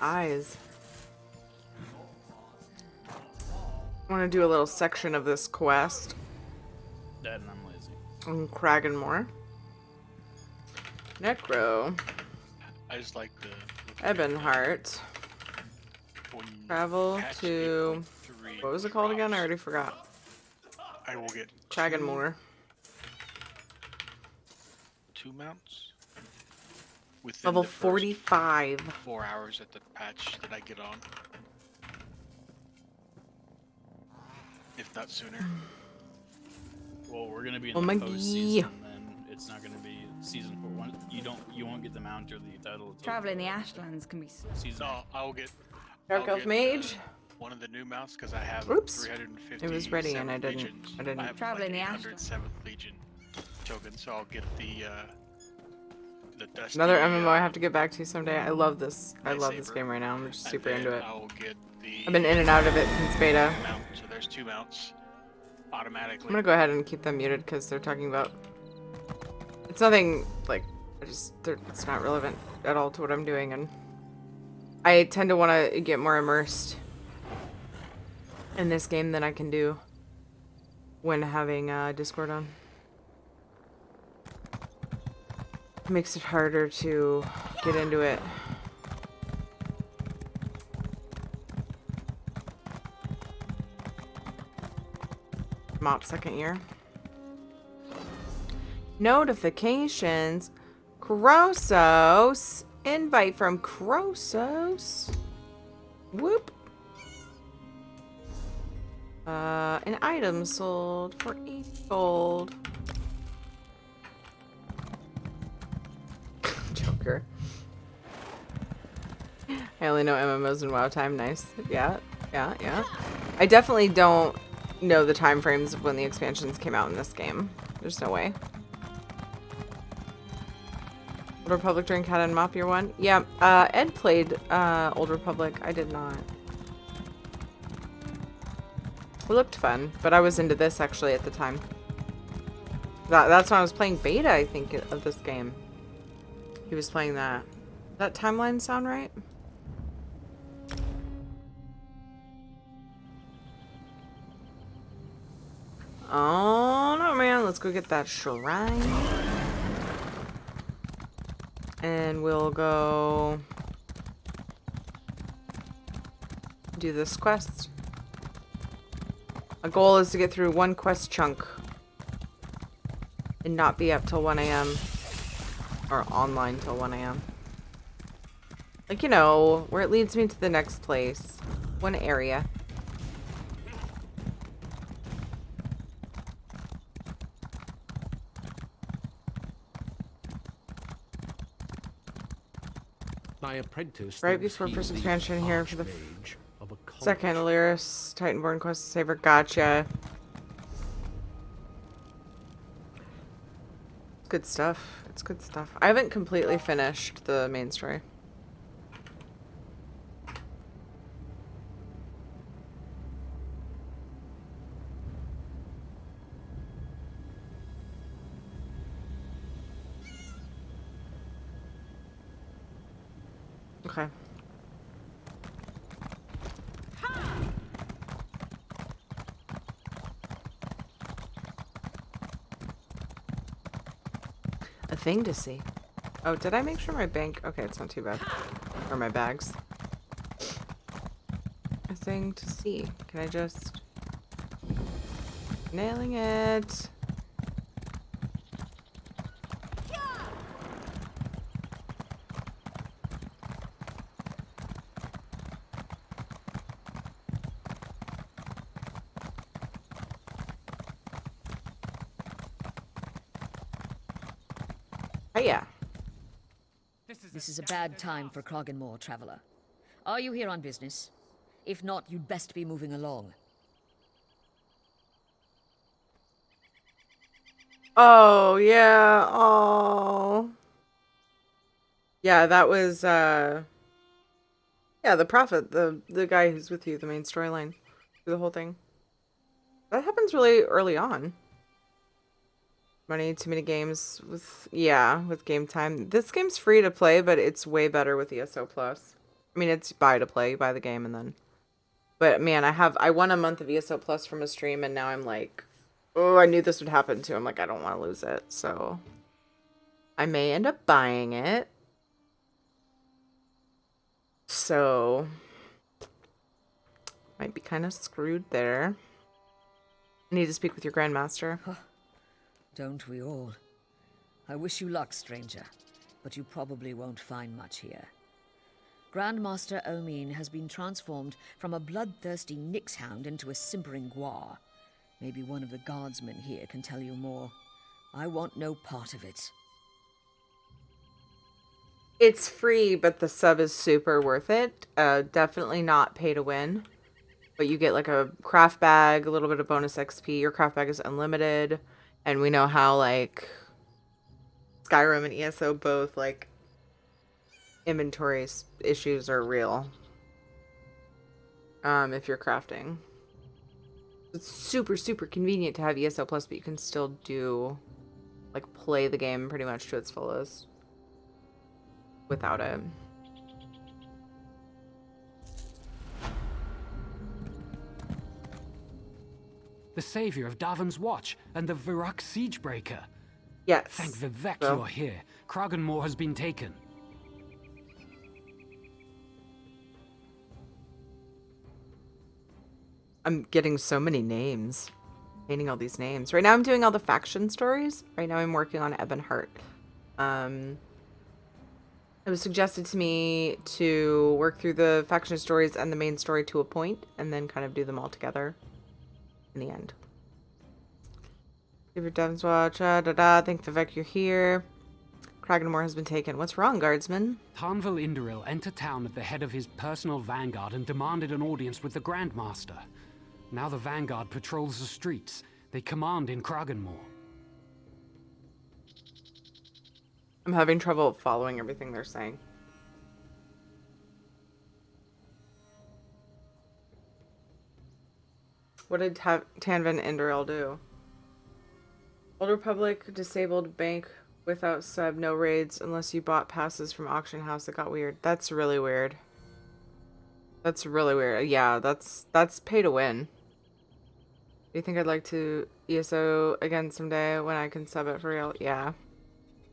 eyes. I want to do a little section of this quest. Dead and I'm lazy. On Kraganmore. Necro. I just like the Ebonheart. Travel to... What was it called again? I already forgot. I will get Kraganmore. two mounts. Within Level the first 45. 4 hours at the patch that I get on. If not sooner. Well, we're gonna be in Oh the my postseason, then it's not gonna be season 4. You won't get the mount or the title. Travel in the Ashlands can be season. No, I'll get Dark Elf Mage. one of the new mounts because I have Oops. 350. It was ready and I didn't. Legions. I didn't. have Travel in the 807th Legion token, so I'll get the dusty, Another MMO I have to get back to someday. I love this. I love this lightsaber. game right now. I'm just And super then into it. I will get the I've been in and out of it since beta. mount. So there's two mounts automatically. I'm gonna go ahead and keep them muted because they're talking about. It's nothing like. It's not relevant at all to what I'm doing, and I tend to want to get more immersed in this game than I can do when having Discord on. It makes it harder to get into it. Mop second year. Notifications. Krosos. Invite from Krosos. Whoop. An item sold for 8 gold. Joker. I only know MMOs in WoW time. Nice. Yeah. I definitely don't know the time frames of when the expansions came out in this game. There's no way. Old Republic during Cat and Mop year 1? Yeah, Ed played Old Republic. I did not. It looked fun, but I was into this actually at the time. That's when I was playing beta, I think, of this game. He was playing that. Does that timeline sound right? Oh no, man. Let's go get that shrine. And we'll go do this quest. Our goal is to get through one quest chunk and not be up till 1 a.m. or online till 1 a.m. Like, you know, where it leads me to the next place. One area. My apprentice Right before first expansion here for the of a second Lyris Titanborn quest to save her. Gotcha. It's good stuff. It's good stuff. I haven't completely finished the main story. Okay. A thing to see. Oh, did I make sure my bank... Okay, it's not too bad. Or my bags. A thing to see. Can I just... Nailing it. Hiya. This is a bad time for Kraganmore, traveler. Are you here on business? If not, you'd best be moving along. Oh, yeah. Oh. Yeah, that was, yeah, the prophet, the guy who's with you, the main storyline, through the whole thing. That happens really early on. Money, too many games with, yeah, with game time. This game's free to play, but it's way better with ESO Plus. I mean, it's buy to play. You buy the game and then. But man, I won a month of ESO Plus from a stream, and now I'm like, oh, I knew this would happen too. I'm like, I don't want to lose it, so I may end up buying it. So might be kind of screwed there. I need to speak with your Grandmaster. Don't we all? I wish you luck, stranger, but you probably won't find much here. Grandmaster Omin has been transformed from a bloodthirsty Nixhound into a simpering Gwar. Maybe one of the guardsmen here can tell you more. I want no part of it. It's free, but the sub is super worth it. Definitely not pay to win. But you get like a craft bag, a little bit of bonus XP. Your craft bag is unlimited. And we know how like Skyrim and ESO both like inventory issues are real. If you're crafting. It's super, super convenient to have ESO Plus, but you can still do like play the game pretty much to its fullest without it. The savior of Davon's Watch and the Virak Siegebreaker. Yes. Thank Vivek So- you're here. Kraganmore has been taken. I'm getting so many names. Painting all these names. Right now I'm doing all the faction stories. Right now I'm working on Ebonheart. It was suggested to me to work through the faction stories and the main story to a point, and then kind of do them all together in the end. Give your Devon's Watch, Thank Vivek you're here. Kraganmore has been taken. What's wrong, guardsman? Tarnval Indoril entered town at the head of his personal vanguard and demanded an audience with the Grandmaster. Now the vanguard patrols the streets. They command in Kraganmore. I'm having trouble following everything they're saying. What did Tanvin Indoril do? Old Republic disabled bank without sub, no raids unless you bought passes from auction house. It got weird. That's really weird. That's really weird. Yeah, that's pay to win. Do you think I'd like to ESO again someday when I can sub it for real? Yeah.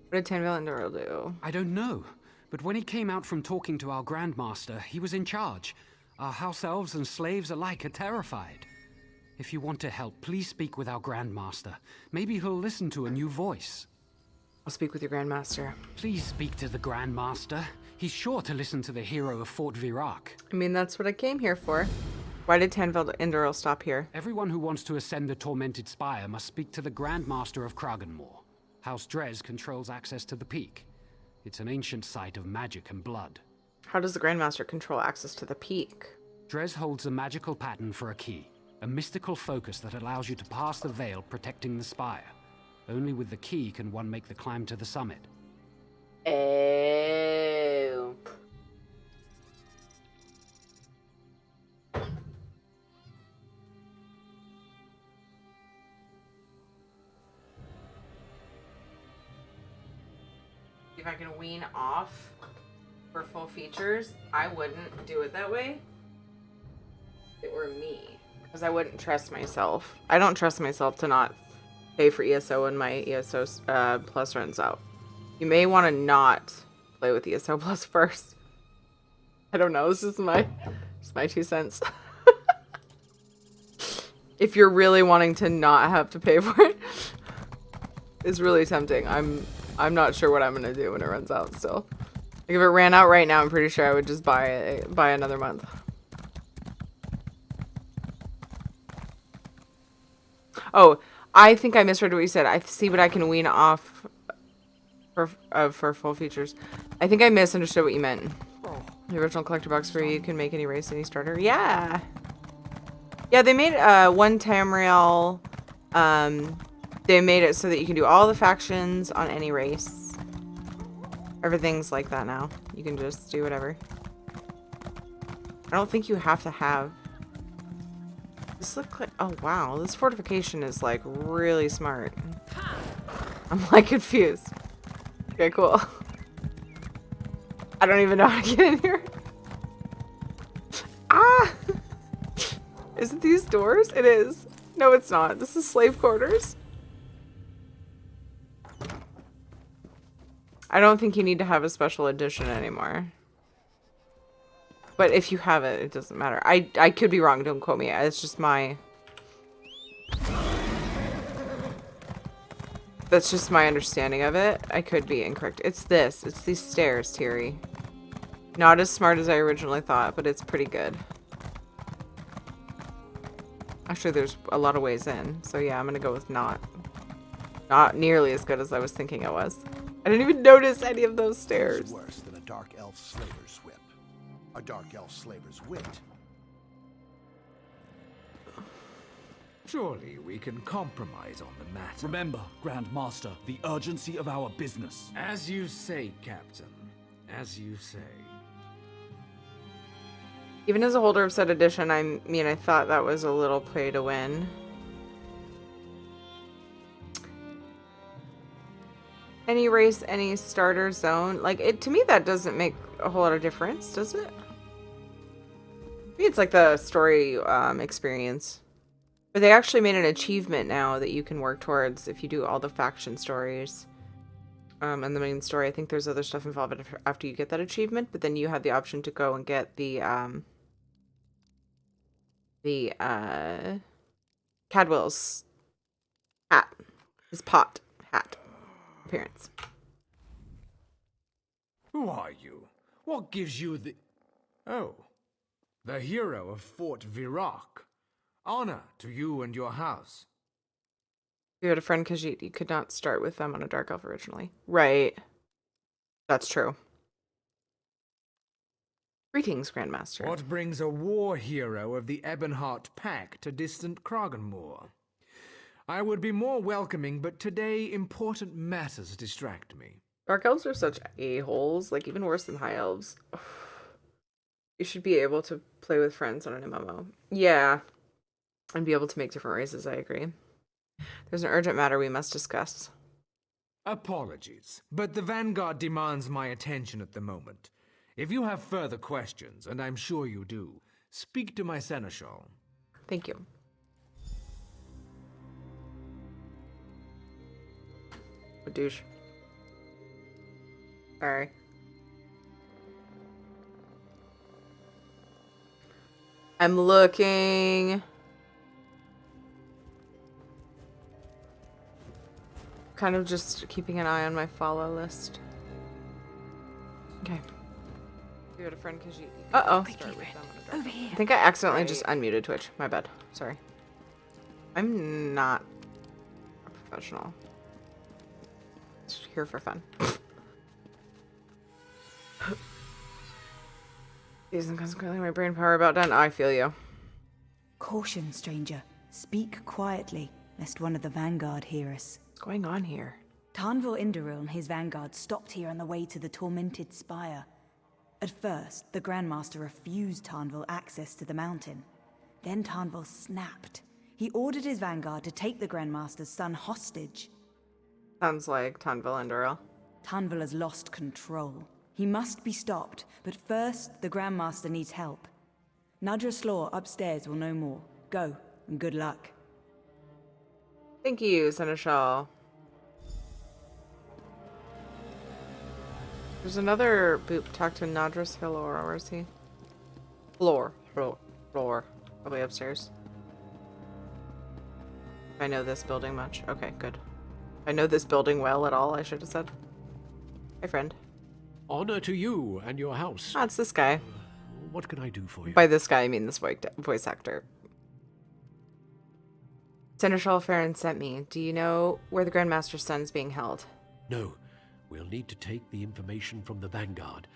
What did Tanvil Indoril do? I don't know, but when he came out from talking to our Grandmaster, he was in charge. Our house elves and slaves alike are terrified. If you want to help, please speak with our Grandmaster. Maybe he'll listen to a new voice. I'll speak with your Grandmaster. Please speak to the Grandmaster. He's sure to listen to the hero of Fort Virak. I mean, that's what I came here for. Why did Tanvil Indoril stop here? Everyone who wants to ascend the Tormented Spire must speak to the Grandmaster of Kraganmore. House Drez controls access to the peak. It's an ancient site of magic and blood. How does the Grandmaster control access to the peak? Drez holds a magical pattern for a key, a mystical focus that allows you to pass the veil protecting the spire. Only with the key can one make the climb to the summit. Oh. If I can wean off for full features, I wouldn't do it that way. If it were me. Because I wouldn't trust myself. I don't trust myself to not pay for ESO when my ESO Plus runs out. You may want to not play with ESO Plus first. I don't know. This is my 2 cents. If you're really wanting to not have to pay for it, it's really tempting. I'm not sure what I'm gonna do when it runs out. Still, like if it ran out right now, I'm pretty sure I would just buy another month. Oh, I think I misread what you said. I see what I can wean off for full features. I think I misunderstood what you meant. The original collector box where you can make any race, any starter. Yeah. Yeah, they made one Tamriel. They made it so that you can do all the factions on any race. Everything's like that now. You can just do whatever. I don't think you have to have... This looks like... Oh, wow. This fortification is, like, really smart. I'm, like, confused. Okay, cool. I don't even know how to get in here. Ah! Is it these doors? It is. No, it's not. This is slave quarters. I don't think you need to have a special edition anymore. But if you have it, it doesn't matter. I could be wrong. Don't quote me. It's just my... That's just my understanding of it. I could be incorrect. It's this. It's these stairs, Thierry. Not as smart as I originally thought, but it's pretty good. Actually, there's a lot of ways in. So yeah, I'm gonna go with not. Not nearly as good as I was thinking it was. I didn't even notice any of those stairs. It's worse than a dark elf slaver's whip. A dark elf slaver's wit. Surely we can compromise on the matter. Remember, Grand Master, the urgency of our business. As you say, Captain. As you say. Even as a holder of said edition, I mean, I thought that was a little play to win. Any race, any starter zone. Like, it to me, that doesn't make a whole lot of difference, does it? Maybe it's like the story experience. But they actually made an achievement now that you can work towards if you do all the faction stories. And the main story. I think there's other stuff involved after you get that achievement, but then you have the option to go and get the Cadwell's hat. His pot hat appearance. Who are you? What gives you the... Oh. The hero of Fort Virac. Honor to you and your house. You had a friend because you could not start with them on a Dark Elf originally. Right. That's true. Greetings, Grandmaster. What brings a war hero of the Ebonheart pack to distant Kragenmoor? I would be more welcoming, but today important matters distract me. Dark Elves are such a-holes, like even worse than High Elves. You should be able to play with friends on an MMO. Yeah. And be able to make different races, I agree. There's an urgent matter we must discuss. Apologies, but the Vanguard demands my attention at the moment. If you have further questions, and I'm sure you do, speak to my seneschal. Thank you. A douche. Sorry. I'm looking. Kind of just keeping an eye on my follow list. Okay. You had a friend because you... Uh-oh. Over here. I think I accidentally just unmuted Twitch. My bad. Sorry. I'm not a professional. Just here for fun. Season consequently my brain power about done. I feel you. Caution, stranger. Speak quietly, lest one of the Vanguard hear us. What's going on here? Tarnvil Indaril and his Vanguard stopped here on the way to the Tormented Spire. At first, the Grandmaster refused Tarnvil access to the mountain. Then Tarnvil snapped. He ordered his Vanguard to take the Grandmaster's son hostage. Sounds like Tarnvil and Durrell. Tarnvil has lost control. He must be stopped, but first, the Grandmaster needs help. Nadra Slaw upstairs will know more. Go, and good luck. Thank you, Seneschal. There's another boop. Talk to Nadras Hilor. Where is he? Floor. Probably upstairs. If I know this building much. Okay, good. If I know this building well at all, I should have said. Hi, friend. Honor to you and your house. Ah, it's this guy. What can I do for you? By this guy, I mean this voice actor. Seneschal Farron sent me. Do you know where the Grandmaster's son is being held? No. We'll need to take the information from the Vanguard.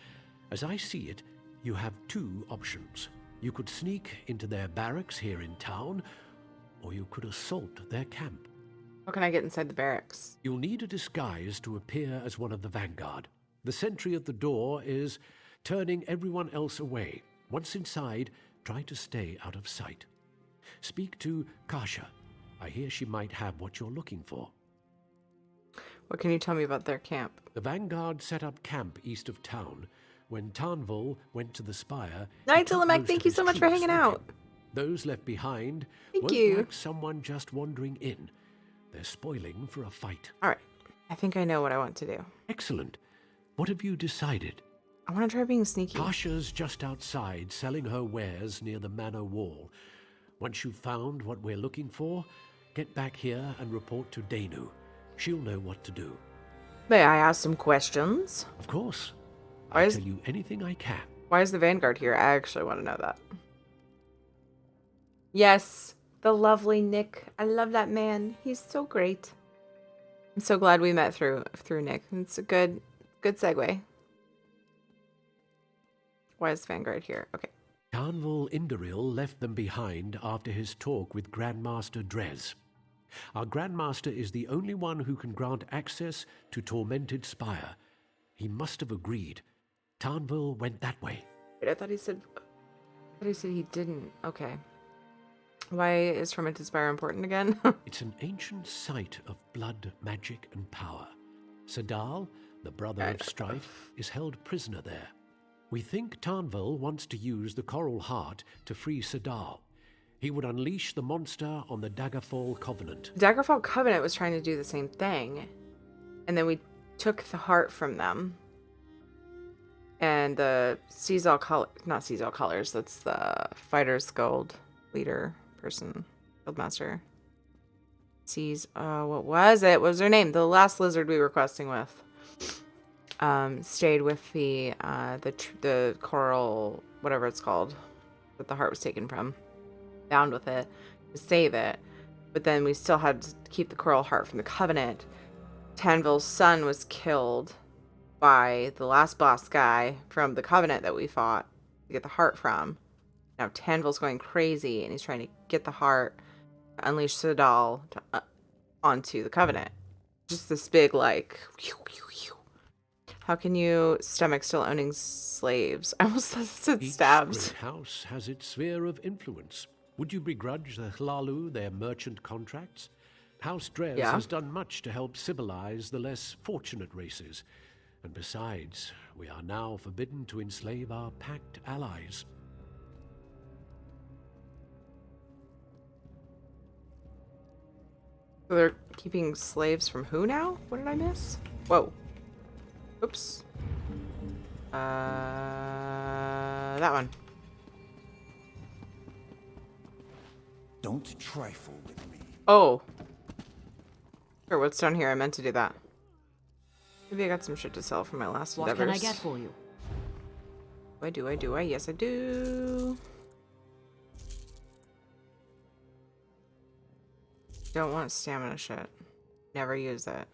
As I see it, you have two options. You could sneak into their barracks here in town, or you could assault their camp. How can I get inside the barracks? You'll need a disguise to appear as one of the Vanguard. The sentry at the door is turning everyone else away. Once inside, try to stay out of sight. Speak to Kasha. I hear she might have what you're looking for. What can you tell me about their camp? The Vanguard set up camp east of town. When Tarnval went to the spire, he Night, took Tillamek, most thank of you his so much for troops hanging with him. out. Those left behind Thank won't you. like someone just wandering in. They're spoiling for a fight. All right. I think I know what I want to do. Excellent. What have you decided? I want to try being sneaky. Pasha's just outside selling her wares near the manor wall. Once you've found what we're looking for, get back here and report to Danu. She'll know what to do. May I ask some questions? Of course. Why I'll is- tell you anything I can. Why is the Vanguard here? I actually want to know that. Yes, the lovely Nick. I love that man. He's so great. I'm so glad we met through Nick. It's a good segue. Why is the Vanguard here? Okay. Tarnval Indoril left them behind after his talk with Grandmaster Drez. Our Grandmaster is the only one who can grant access to Tormented Spire. He must have agreed. Tarnval went that way. Wait, I thought he said he didn't. Okay. Why is Tormented Spire important again? It's an ancient site of blood, magic, and power. Sadal, the brother of Strife, is held prisoner there. We think Tarnval wants to use the Coral Heart to free Sadal. He would unleash the monster on the Daggerfall Covenant. Daggerfall Covenant was trying to do the same thing. And then we took the heart from them. And the not Seizal Colors, that's the Fighter's Gold leader person, Guildmaster. What was it? What was her name? The last lizard we were questing with. Stayed with the coral, whatever it's called, that the heart was taken from. Bound with it to save it. But then we still had to keep the coral heart from the Covenant. Tanvil's son was killed by the last boss guy from the Covenant that we fought to get the heart from. Now Tanvil's going crazy and he's trying to get the heart to unleash Sadal onto the Covenant. Just this big, like, how can you stomach still owning slaves? I almost said stabs. Each great house has its sphere of influence. Would you begrudge the Hlalu their merchant contracts? House Drez has done much to help civilize the less fortunate races. And besides, we are now forbidden to enslave our pact allies. So they're keeping slaves from who now? What did I miss? Whoa. Oops. That one. Don't trifle with me. Oh. Sure, what's down here? I meant to do that. Maybe I got some shit to sell from my last endeavors. What can I get for you? Do I? Yes, I do. Don't want stamina shit. Never use it.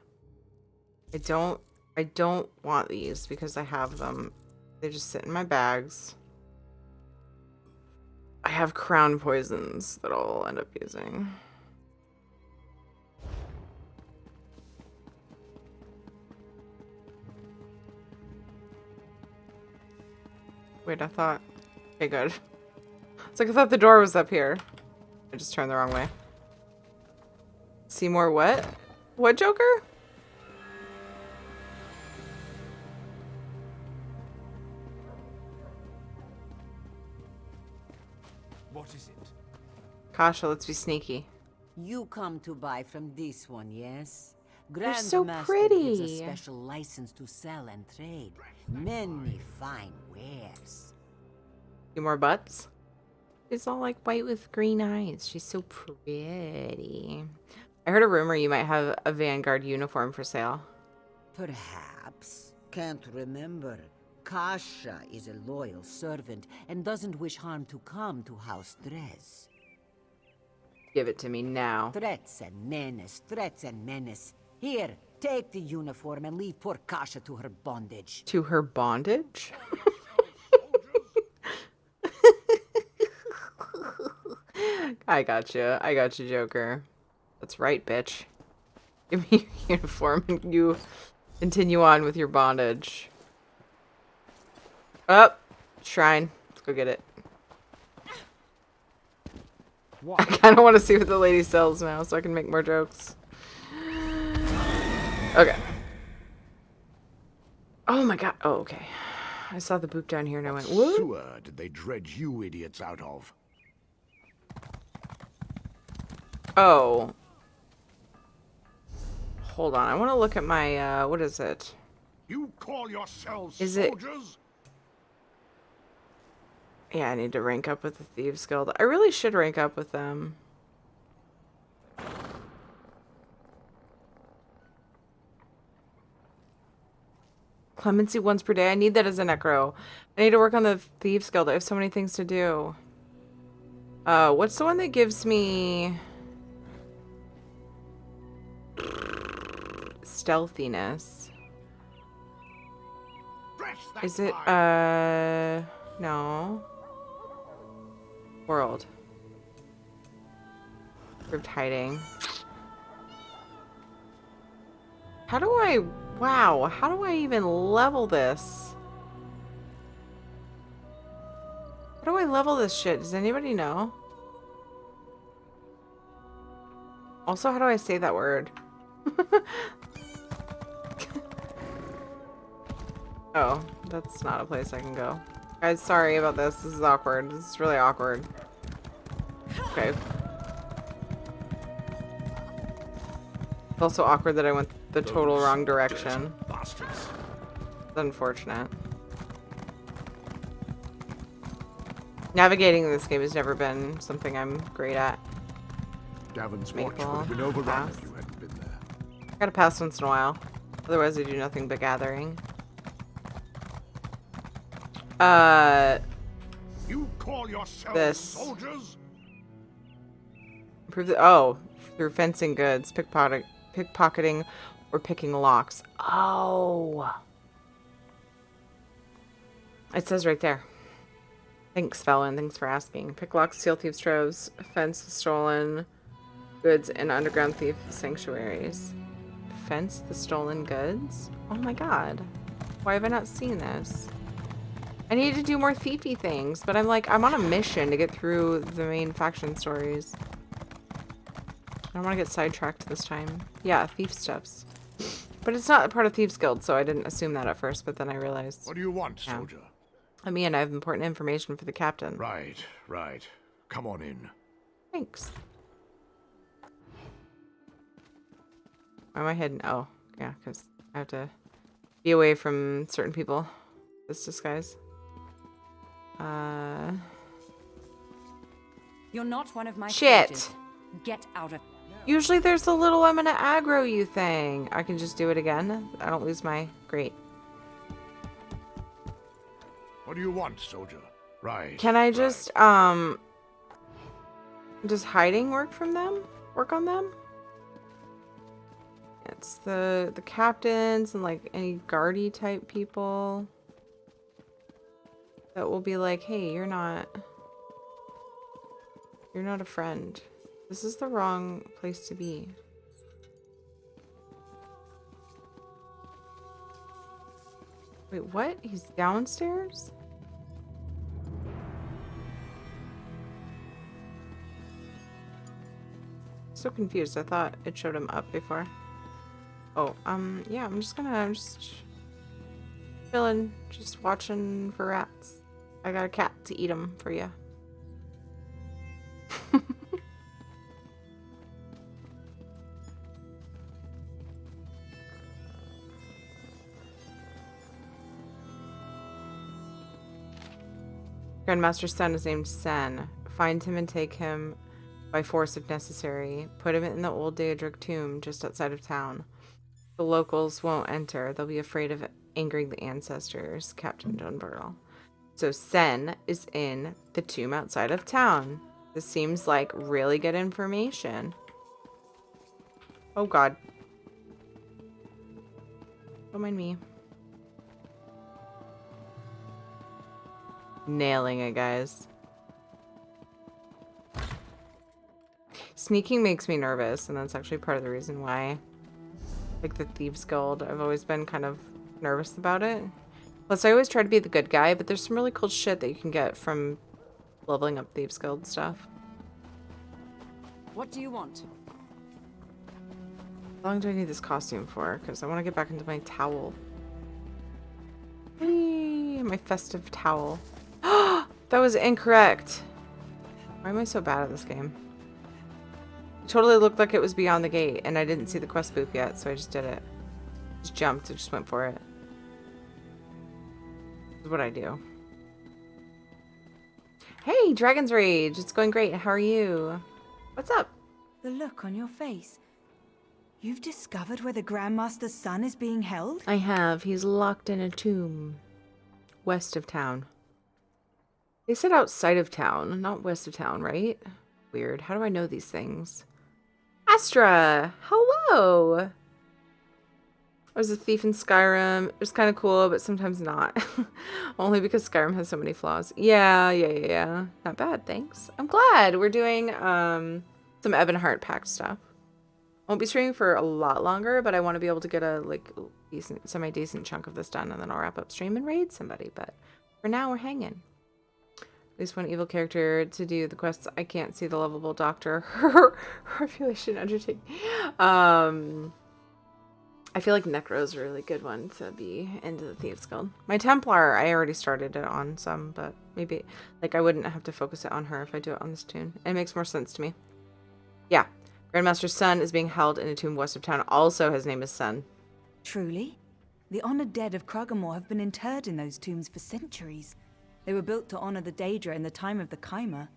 I don't want these because I have them. They just sit in my bags. I have crown poisons that I'll end up using. Wait, I thought... Okay, good. It's like I thought the door was up here. I just turned the wrong way. Seymour what? What Joker? What is it? Kasha, let's be sneaky. You come to buy from this one, yes? They're so Grandmaster pretty. gives a special license to sell and trade. Many fine wares. Few more butts. She's all like white with green eyes. She's so pretty. I heard a rumor you might have a Vanguard uniform for sale. Perhaps. Can't remember. Kasha is a loyal servant and doesn't wish harm to come to House Drez. Give it to me now. Threats and menace, threats and menace. Here, take the uniform and leave poor Kasha to her bondage. To her bondage? I got you, Joker. That's right, bitch. Give me your uniform and you continue on with your bondage. Up, shrine. Let's go get it. What? I kind of want to see what the lady sells now so I can make more jokes. Okay. Oh my god. Oh, okay. I saw the boop down here and I went, whoop. Sewer did they dredge you idiots out of? Oh. Hold on. I want to look at my, what is it? You call yourselves Is it- soldiers? Yeah, I need to rank up with the Thieves Guild. I really should rank up with them. Clemency once per day. I need that as a Necro. I need to work on the Thieves Guild. I have so many things to do. What's the one that gives me stealthiness? Is it, no. World. Improved hiding. How do I, wow, how do I even level this? How do I level this shit? Does anybody know? Also, how do I say that word? Oh, that's not a place I can go. Guys, sorry about this. This is awkward. This is really awkward. Okay. It's also awkward that I went the total wrong direction. Bastards. It's unfortunate. Navigating this game has never been something I'm great at. Davon's Maple, watch would have been overrun pass. if you hadn't been there. Gotta pass once in a while. Otherwise I do nothing but gathering. You call yourselves This. soldiers? Improve the, oh, through fencing goods, pickpocketing, or picking locks. Oh. It says right there. Thanks, Felon. Thanks for asking. Pick locks, steal thieves' troves, fence the stolen goods, and underground thief sanctuaries. Fence the stolen goods? Oh my god. Why have I not seen this? I need to do more thiefy things, but I'm like, I'm on a mission to get through the main faction stories. I don't want to get sidetracked this time. Yeah, thief stuffs. But it's not a part of Thieves Guild, so I didn't assume that at first, but then I realized. What do you want, Yeah. soldier? I mean, I have important information for the captain. Right, right. Come on in. Thanks. Why am I hidden? Oh, yeah, because I have to be away from certain people. This disguise. You're not one of my Shit. soldiers. Get out of. Usually there's a little I'm gonna aggro you thing. I can just do it again. I don't lose my... Great. What do you want, soldier? Right. Can I just, does hiding work from them? Work on them? It's the captains and like any guardy type people that will be like, hey, you're not a friend. This is the wrong place to be. Wait, what? He's downstairs? So confused. I thought it showed him up before. Oh, yeah, I'm just chilling, just watching for rats. I got a cat to eat them for you. Grandmaster's son is named Sen. Find him and take him by force if necessary. Put him in the old Daedric tomb just outside of town. The locals won't enter. They'll be afraid of angering the ancestors. Captain John Burtle. So Sen is in the tomb outside of town. This seems like really good information. Oh god. Don't mind me. Nailing it, guys. Sneaking makes me nervous, and that's actually part of the reason why, like the Thieves Guild, I've always been kind of nervous about it. Plus, I always try to be the good guy, but there's some really cool shit that you can get from leveling up Thieves Guild stuff. What do you want? How long do I need this costume for? Because I want to get back into my towel. Whee! at my festive towel. That was incorrect. Why am I so bad at this game? It totally looked like it was beyond the gate, and I didn't see the quest boop yet, so I just did it. Just jumped, I just went for it. That's what I do. Hey, Dragon's Rage! It's going great. How are you? What's up? The look on your face. You've discovered where the Grandmaster's son is being held? I have. He's locked in a tomb. West of town. They said outside of town, not west of town, right? Weird. How do I know these things? Astra! Hello! I was a thief in Skyrim. It was kind of cool, but sometimes not. Only because Skyrim has so many flaws. Yeah. Not bad, thanks. I'm glad we're doing some Ebonheart pack stuff. Won't be streaming for a lot longer, but I want to be able to get a decent, semi-decent chunk of this done, and then I'll wrap up stream and raid somebody. But for now, we're hanging. At least one evil character to do the quests. I can't see the lovable doctor. I feel I should undertake. I feel like Necro is a really good one to be into the Thieves Guild. My Templar, I already started it on some, but maybe I wouldn't have to focus it on her if I do it on this tune. It makes more sense to me. Yeah. Grandmaster's son is being held in a tomb west of town. Also, his name is Son. Truly? The honored dead of Kragamore have been interred in those tombs for centuries. They were built to honor the Daedra in the time of the Chimer.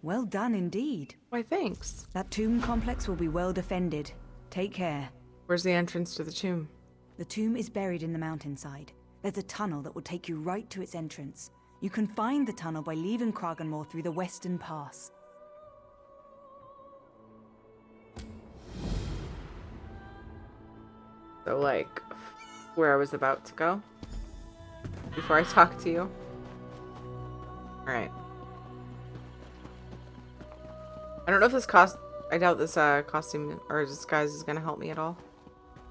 Well done indeed. Why, thanks. That tomb complex will be well defended. Take care. Where's the entrance to the tomb? The tomb is buried in the mountainside. There's a tunnel that will take you right to its entrance. You can find the tunnel by leaving Kraganmore through the Western Pass. So, where I was about to go before I talk to you. Alright. I don't know if this I doubt this costume or disguise is gonna help me at all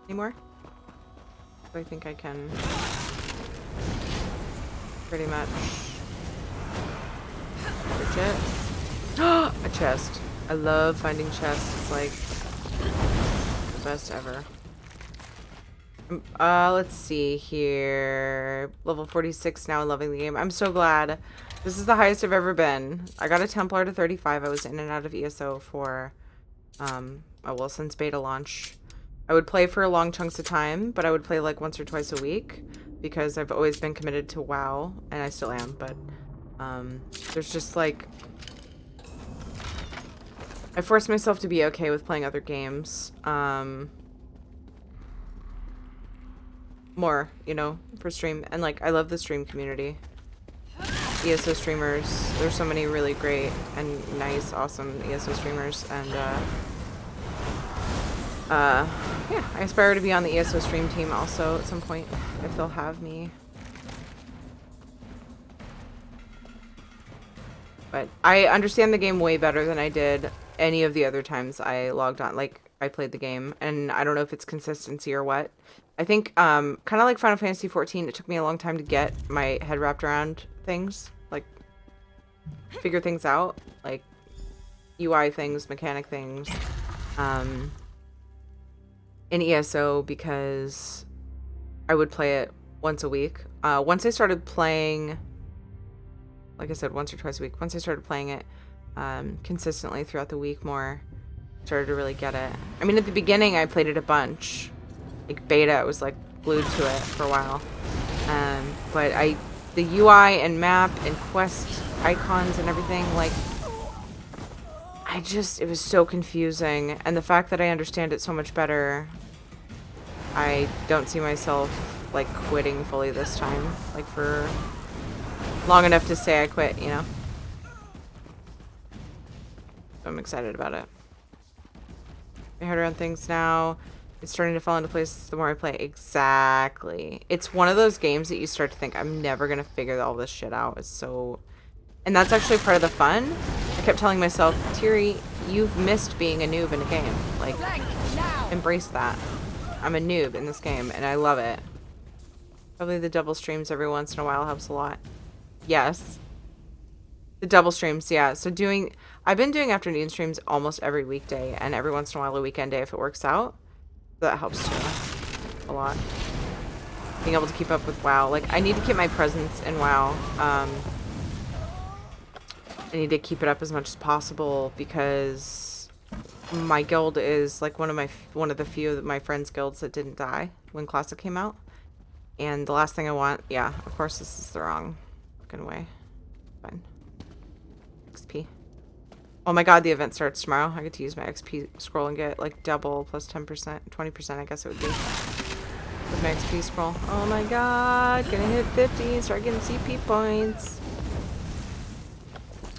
anymore. So I think I can pretty much legit. A chest. I love finding chests. It's like the best ever. Let's see here. Level 46 now, loving the game. I'm so glad. This is the highest I've ever been. I got a Templar to 35. I was in and out of ESO for, well, since beta launch. I would play for long chunks of time, but I would play once or twice a week because I've always been committed to WoW, and I still am, but, there's just I forced myself to be okay with playing other games, more, for stream. And I love the stream community. ESO streamers. There's so many really great and nice, awesome ESO streamers. And yeah, I aspire to be on the ESO stream team also at some point if they'll have me. But I understand the game way better than I did any of the other times I logged on. I played the game, and I don't know if it's consistency or what. I think, kind of like Final Fantasy XIV, it took me a long time to get my head wrapped around things, figure things out, UI things, mechanic things, in ESO, because I would play it once a week. Once I started playing, like I said, once or twice a week, once I started playing it, consistently throughout the week more, started to really get it. I mean, at the beginning, I played it a bunch. Beta, I was glued to it for a while. But the UI and map and quest icons and everything, it was so confusing. And the fact that I understand it so much better, I don't see myself quitting fully this time, for long enough to say I quit, So I'm excited about it. I heard around things now. It's starting to fall into place the more I play. Exactly. It's one of those games that you start to think, I'm never going to figure all this shit out. It's so... And that's actually part of the fun. I kept telling myself, Tiri, you've missed being a noob in a game. Embrace that. I'm a noob in this game, and I love it. Probably the double streams every once in a while helps a lot. Yes. The double streams, yeah. So I've been doing afternoon streams almost every weekday, and every once in a while a weekend day if it works out. That helps too. A lot. being able to keep up with WoW. Like, I need to keep my presence in WoW. I need to keep it up as much as possible because my guild is like one of the few of my friends' guilds that didn't die when Classic came out. And the last thing I want, yeah, of course this is the wrong fucking way. Fine. XP. Oh my god, the event starts tomorrow. I get to use my XP scroll and get like double plus 10%, 20% I guess it would be. With my XP scroll. Oh my god, gonna hit 50 and start getting CP points.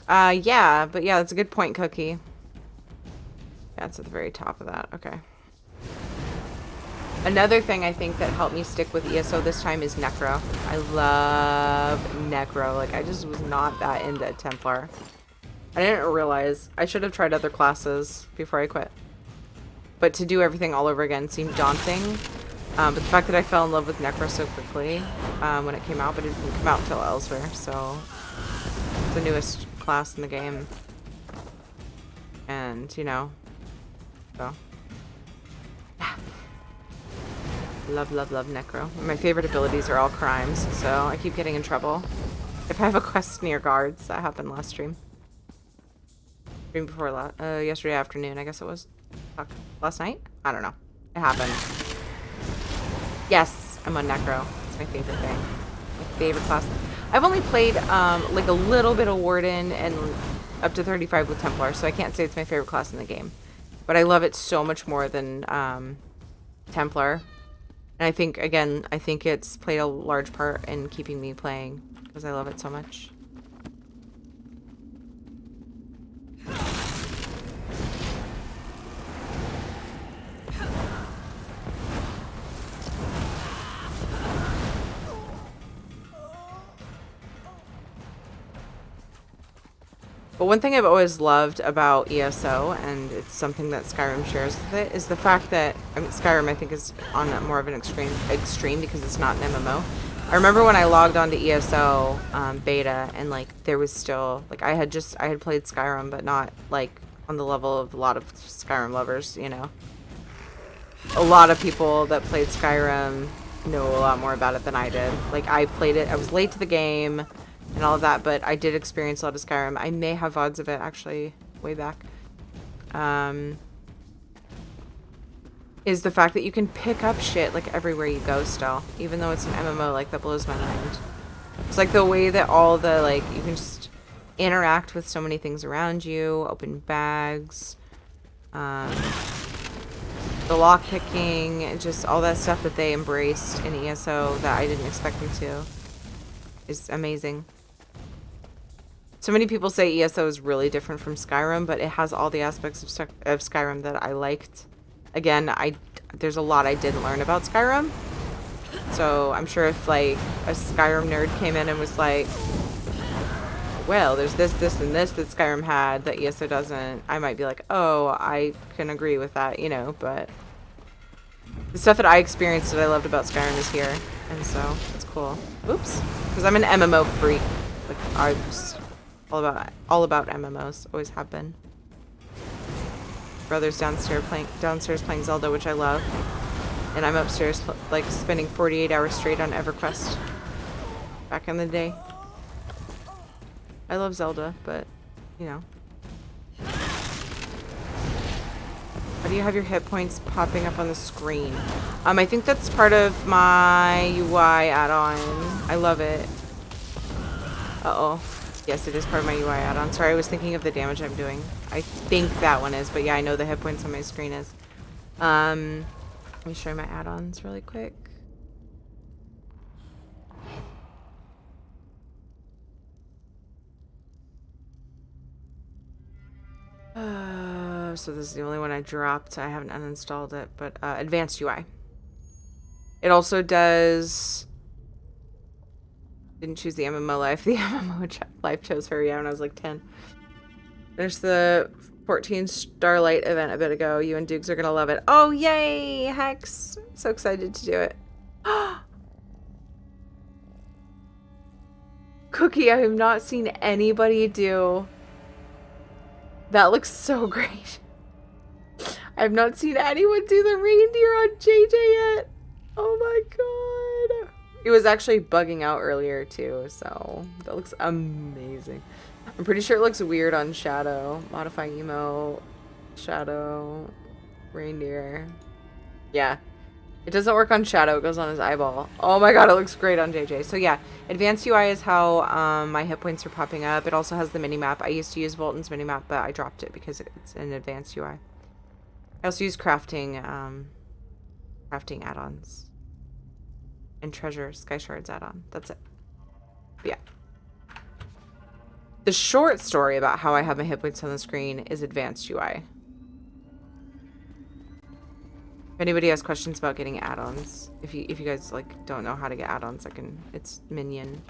Yeah, but yeah, that's a good point, Cookie. Yeah, it's at the very top of that. Okay. Another thing I think that helped me stick with ESO this time is Necro. I love Necro. Like, I just was not that into Templar. I didn't realize. I should have tried other classes before I quit. But to do everything all over again seemed daunting. But the fact that I fell in love with Necro so quickly when it came out, but it didn't come out until elsewhere, so it's the newest class in the game. And, you know, so. Yeah. Love, love, love Necro. My favorite abilities are all crimes, so I keep getting in trouble. If I have a quest near guards, that happened last stream. Stream before yesterday afternoon, I guess it was. Fuck. Last night? I don't know. It happened. Yes, I'm on Necro. It's my favorite thing. My favorite class. I've only played like a little bit of Warden and up to 35 with Templar, so I can't say it's my favorite class in the game. But I love it so much more than Templar. And I think, again, I think it's played a large part in keeping me playing because I love it so much. But one thing I've always loved about ESO, and it's something that Skyrim shares with it, is the fact that, I mean, Skyrim I think is on more of an extreme because it's not an MMO. I remember when I logged on to ESO beta, and like there was still, like I had played Skyrim, but not like on the level of a lot of Skyrim lovers, you know. A lot of people that played Skyrim know a lot more about it than I did. Like I played it, I was late to the game, and all of that, but I did experience a lot of Skyrim. I may have VODs of it, actually, way back. Is the fact that you can pick up shit, like, everywhere you go still. Even though it's an MMO, like, that blows my mind. It's like the way that all the, like, you can just interact with so many things around you, open bags, the lockpicking, just all that stuff that they embraced in ESO that I didn't expect them to is amazing. So many people say ESO is really different from Skyrim, but it has all the aspects of Skyrim that I liked. Again, there's a lot I didn't learn about Skyrim. So I'm sure if like a Skyrim nerd came in and was like, well, there's this, this, and this that Skyrim had that ESO doesn't, I might be like, oh, I can agree with that, you know, but the stuff that I experienced that I loved about Skyrim is here. And so it's cool. Oops. Because I'm an MMO freak. Like, I'm just all about MMOs. Always have been. Brother's downstairs playing Zelda, which I love. And I'm upstairs, like, spending 48 hours straight on EverQuest. Back in the day. I love Zelda, but, you know. How do you have your hit points popping up on the screen? I think that's part of my UI add-on. I love it. Uh-oh. Yes, it is part of my UI add-on. Sorry, I was thinking of the damage I'm doing. I think that one is, but yeah, I know the hit points on my screen is. Let me show you my add-ons really quick. So this is the only one I dropped. I haven't uninstalled it, but advanced UI. It also does... Didn't choose the MMO life. The MMO life chose her, yeah, when I was like 10. There's the 14 Starlight event a bit ago. You and Dukes are gonna love it. Oh, yay! Hex! So excited to do it. Cookie, I have not seen anybody do... That looks so great. I have not seen anyone do the reindeer on JJ yet. Oh my god. It was actually bugging out earlier too, so that looks amazing. I'm pretty sure it looks weird on Shadow. Modify emo, Shadow, reindeer. Yeah. It doesn't work on Shadow, it goes on his eyeball. Oh my god, it looks great on JJ. So yeah, advanced UI is how my hit points are popping up. It also has the mini-map. I used to use Volton's mini-map, but I dropped it because it's an advanced UI. I also use crafting add-ons. And treasure sky shards add-on. That's it. But yeah. The short story about how I have my hit points on the screen is advanced UI. If anybody has questions about getting add-ons, if you guys like don't know how to get add-ons, it's Minion.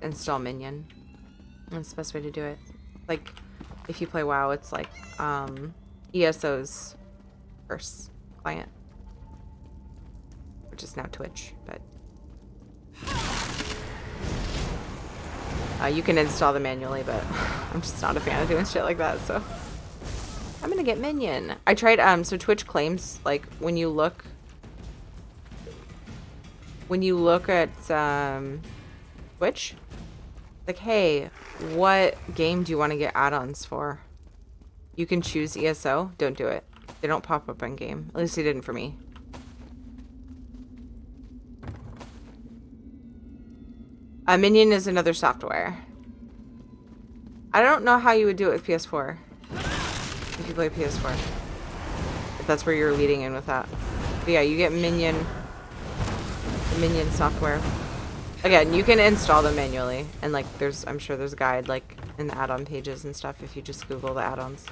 Install Minion. That's the best way to do it. Like if you play WoW, it's like ESO's first client. Which is now Twitch, but you can install them manually, but I'm just not a fan of doing shit like that, so I'm gonna get Minion. I tried so Twitch claims like when you look at Twitch, like, hey, what game do you want to get add-ons for? You can choose ESO. Don't do it. They don't pop up in game. At least they didn't for me. Minion is another software. I don't know how you would do it with PS4. If you play PS4. If that's where you're leading in with that. But yeah, you get Minion. The Minion software. Again, you can install them manually. And like I'm sure there's a guide like in the add-on pages and stuff if you just Google the add-ons.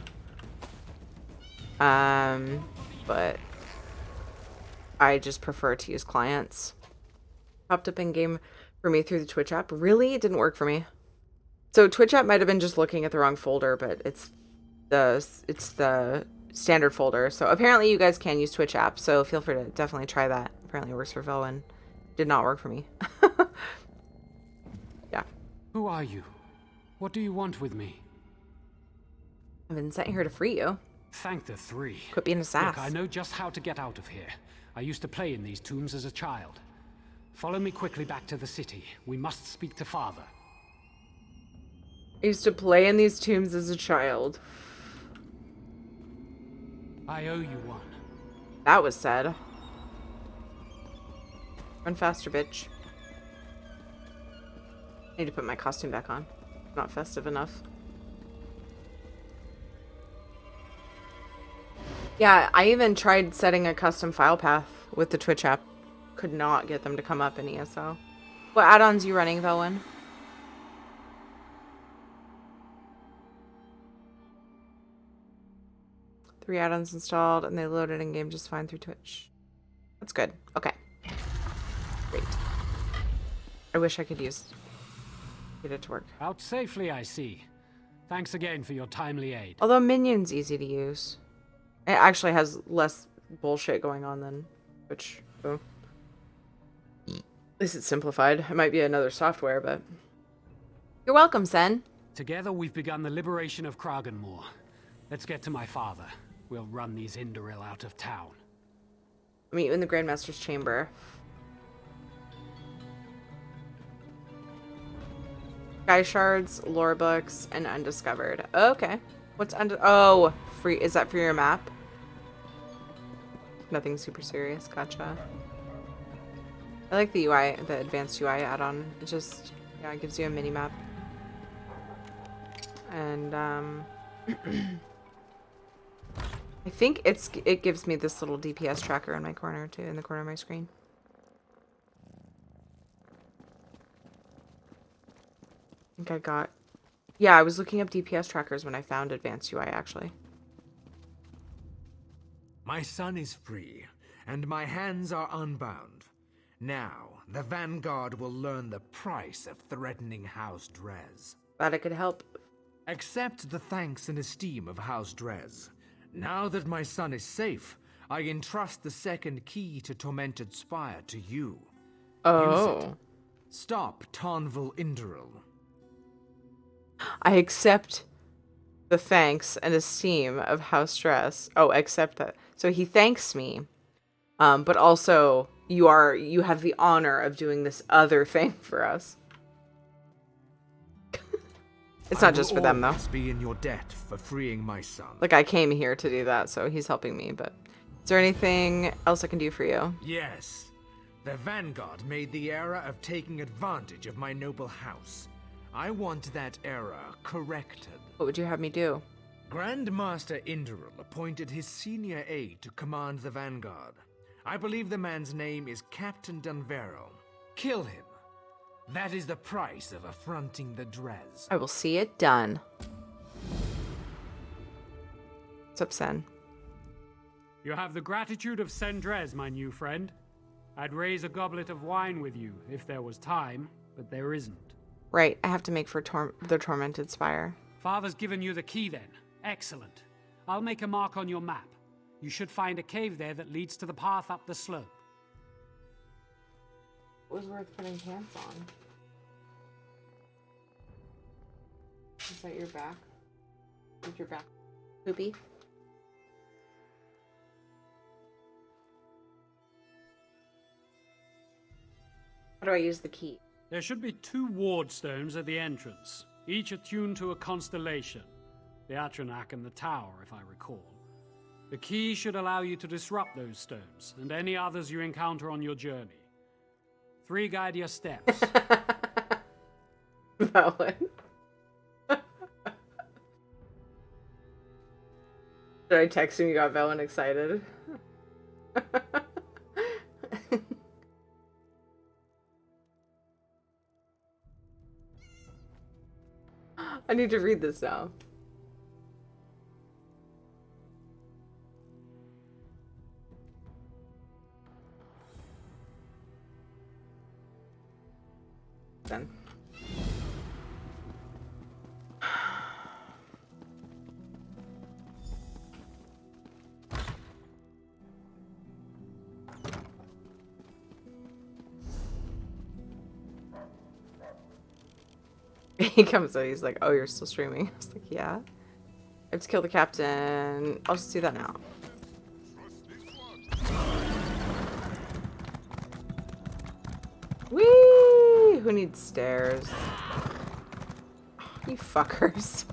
But I just prefer to use clients. Popped up in game for me through the Twitch app. Really? It didn't work for me. So Twitch app might have been just looking at the wrong folder, but it's the standard folder. So apparently you guys can use Twitch app, so feel free to definitely try that. Apparently it works for Velwyn. Did not work for me. Yeah. Who are you? What do you want with me? I've been sent here to free you. Thank the three. Quit being a sass. Look, I know just how to get out of here. I used to play in these tombs as a child. Follow me quickly back to the city. We must speak to Father. I used to play in these tombs as a child. I owe you one. That was said. Run faster, bitch. I need to put my costume back on. Not festive enough. Yeah, I even tried setting a custom file path with the Twitch app. Could not get them to come up in ESO. What add-ons you running, Velwyn? Three add-ons installed, and they loaded in-game just fine through Twitch. That's good. Okay. Great. I wish I could get it to work. Out safely, I see. Thanks again for your timely aid. Although Minion's easy to use. It actually has less bullshit going on than Twitch. So. At least it's simplified. It might be another software, but... You're welcome, Sen. Together we've begun the liberation of Kraganmore. Let's get to my father. We'll run these Indoril out of town. I'll meet you in the Grandmaster's chamber. Sky shards, lore books, and undiscovered. Okay. What's oh, free. Is that for your map? Nothing super serious. Gotcha. I like the UI, the advanced UI add-on. It just, yeah, it gives you a mini map. And I think it gives me this little DPS tracker in my corner too, in the corner of my screen. I think I got, yeah, I was looking up DPS trackers when I found advanced UI actually. My son is free, and my hands are unbound. Now, the Vanguard will learn the price of threatening House Drez. Glad I could help. Accept the thanks and esteem of House Drez. Now that my son is safe, I entrust the second key to Tormented Spire to you. Oh. Use it. Stop Tarnval Indoril. I accept the thanks and esteem of House Dress. Oh, accept that. So he thanks me, but also you have the honor of doing this other thing for us. It's not just for them, though. I will always be in your debt for freeing my son. Like, I came here to do that, so he's helping me, but... Is there anything else I can do for you? Yes. The Vanguard made the error of taking advantage of my noble house. I want that error corrected. What would you have me do? Grandmaster Induril appointed his senior aide to command the Vanguard. I believe the man's name is Captain Dunvero. Kill him. That is the price of affronting the Dres. I will see it done. What's up, Sen? You have the gratitude of Sendrez, my new friend. I'd raise a goblet of wine with you if there was time, but there isn't. Right, I have to make for the Tormented Spire. Father's given you the key then. Excellent. I'll make a mark on your map. You should find a cave there that leads to the path up the slope. It was worth putting pants on. Is that your back? Is your back poopy? How do I use the key? There should be 2 ward stones at the entrance, each attuned to a constellation. The Atronak and the Tower, if I recall. The key should allow you to disrupt those stones, and any others you encounter on your journey. 3 guide your steps. Velen. Should I text him you got Velen excited? I need to read this now. Then. He comes in, he's like, oh, you're still streaming? I was like, yeah. I have to kill the captain. I'll just do that now. Whee! Who needs stairs? You fuckers.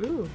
Ooh.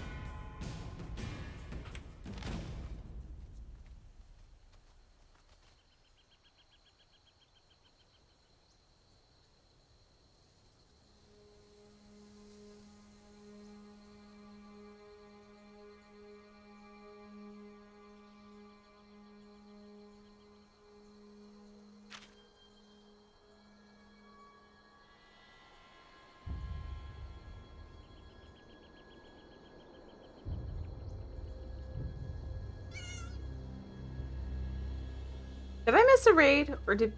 Did I miss a raid? Or did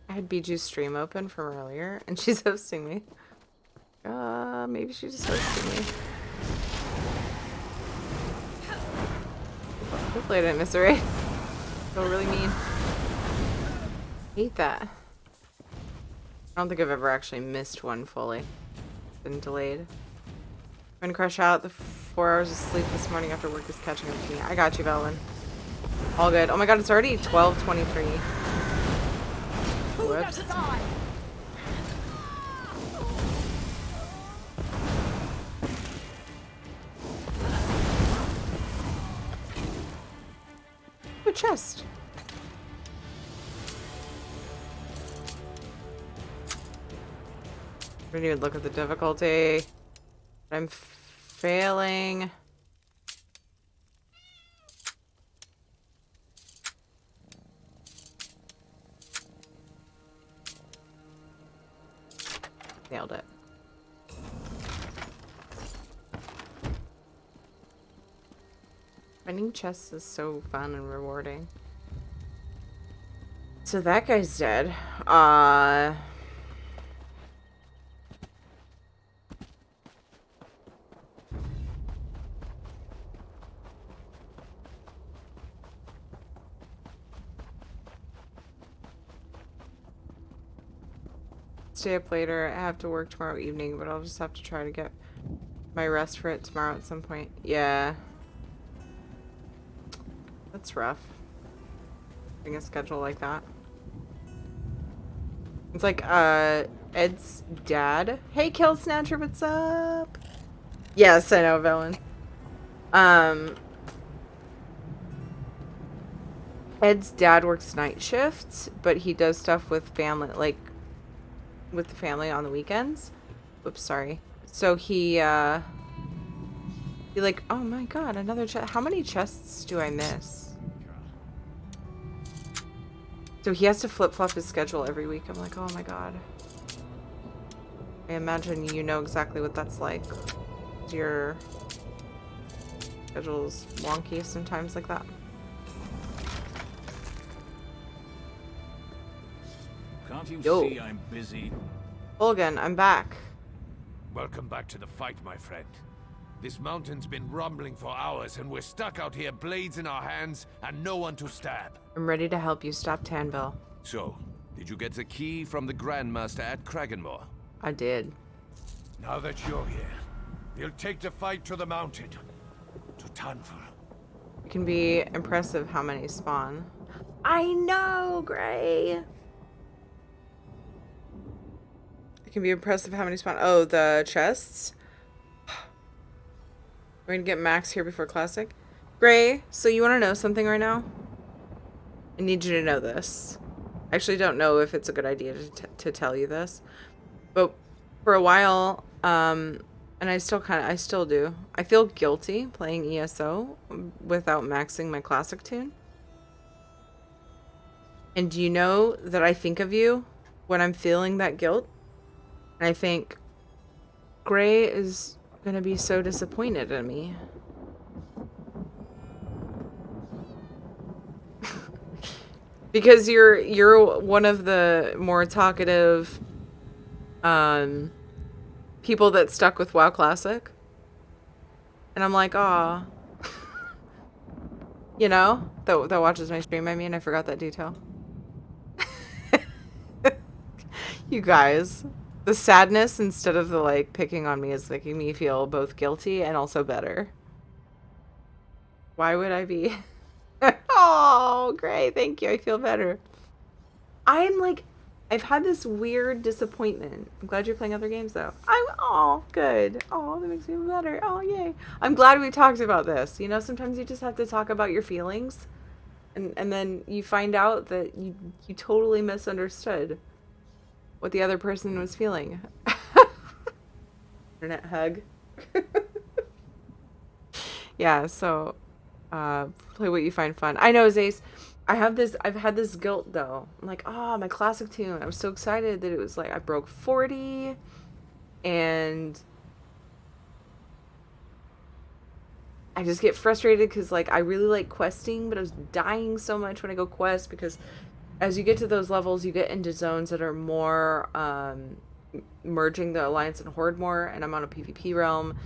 I had Biju's stream open from earlier and she's hosting me? Maybe she's just hosting me. Hopefully I didn't miss a raid. Feel really mean. Hate that. I don't think I've ever actually missed one fully. Been delayed. Trying to crush out the 4 hours of sleep this morning after work is catching up to me. I got you, Velen. All good. Oh my god, it's already 12:23. Whoops. Good chest. I didn't even look at the difficulty. I'm failing. Nailed it. Finding chests is so fun and rewarding. So that guy's dead. Stay up later. I have to work tomorrow evening, but I'll just have to try to get my rest for it tomorrow at some point. Yeah. That's rough. Having a schedule like that. It's like, Ed's dad. Hey, Kill Snatcher, what's up? Yes, I know, Velen. Ed's dad works night shifts, but he does stuff with family, like, with the family on the weekends. Oops, sorry. So he like, oh my god, another chest. How many chests do I miss? So he has to flip-flop his schedule every week. I'm like, oh my god. I imagine you know exactly what that's like. Your schedule's wonky sometimes like that. Can't you Yo. see I'm busy? Olgan, I'm back. Welcome back to the fight, my friend. This mountain's been rumbling for hours, and we're stuck out here, blades in our hands, and no one to stab. I'm ready to help you stop Tanville. So, did you get the key from the Grandmaster at Kragenmoor? I did. Now that you're here, we'll take the fight to the mountain. To Tanville. It can be impressive how many spawn. I know, Gray! It can be impressive how many spawn. Oh, the chests? We're gonna get Max here before Classic. Gray, so you want to know something right now? I need you to know this. I actually don't know if it's a good idea to tell you this. But for a while, and I still do. I feel guilty playing ESO without maxing my Classic tune. And do you know that I think of you when I'm feeling that guilt? And I think, Gray is gonna be so disappointed in me. Because you're one of the more talkative people that stuck with WoW Classic. And I'm like, aw. You know? That watches my stream, I mean, I forgot that detail. You guys. The sadness instead of the, like, picking on me is making me feel both guilty and also better. Why would I be? Oh, great. Thank you. I feel better. I'm like, I've had this weird disappointment. I'm glad you're playing other games, though. Oh, good. Oh, that makes me feel better. Oh, yay. I'm glad we talked about this. You know, sometimes you just have to talk about your feelings. And then you find out that you totally misunderstood what the other person was feeling. Internet hug. Yeah, so play what you find fun. I know, Zace. I've had this guilt though. I'm like, oh, my Classic tune. I was so excited that it was like I broke 40 and I just get frustrated because like I really like questing, but I was dying so much when I go quest because as you get to those levels, you get into zones that are more merging the Alliance and Horde more, and I'm on a PvP realm.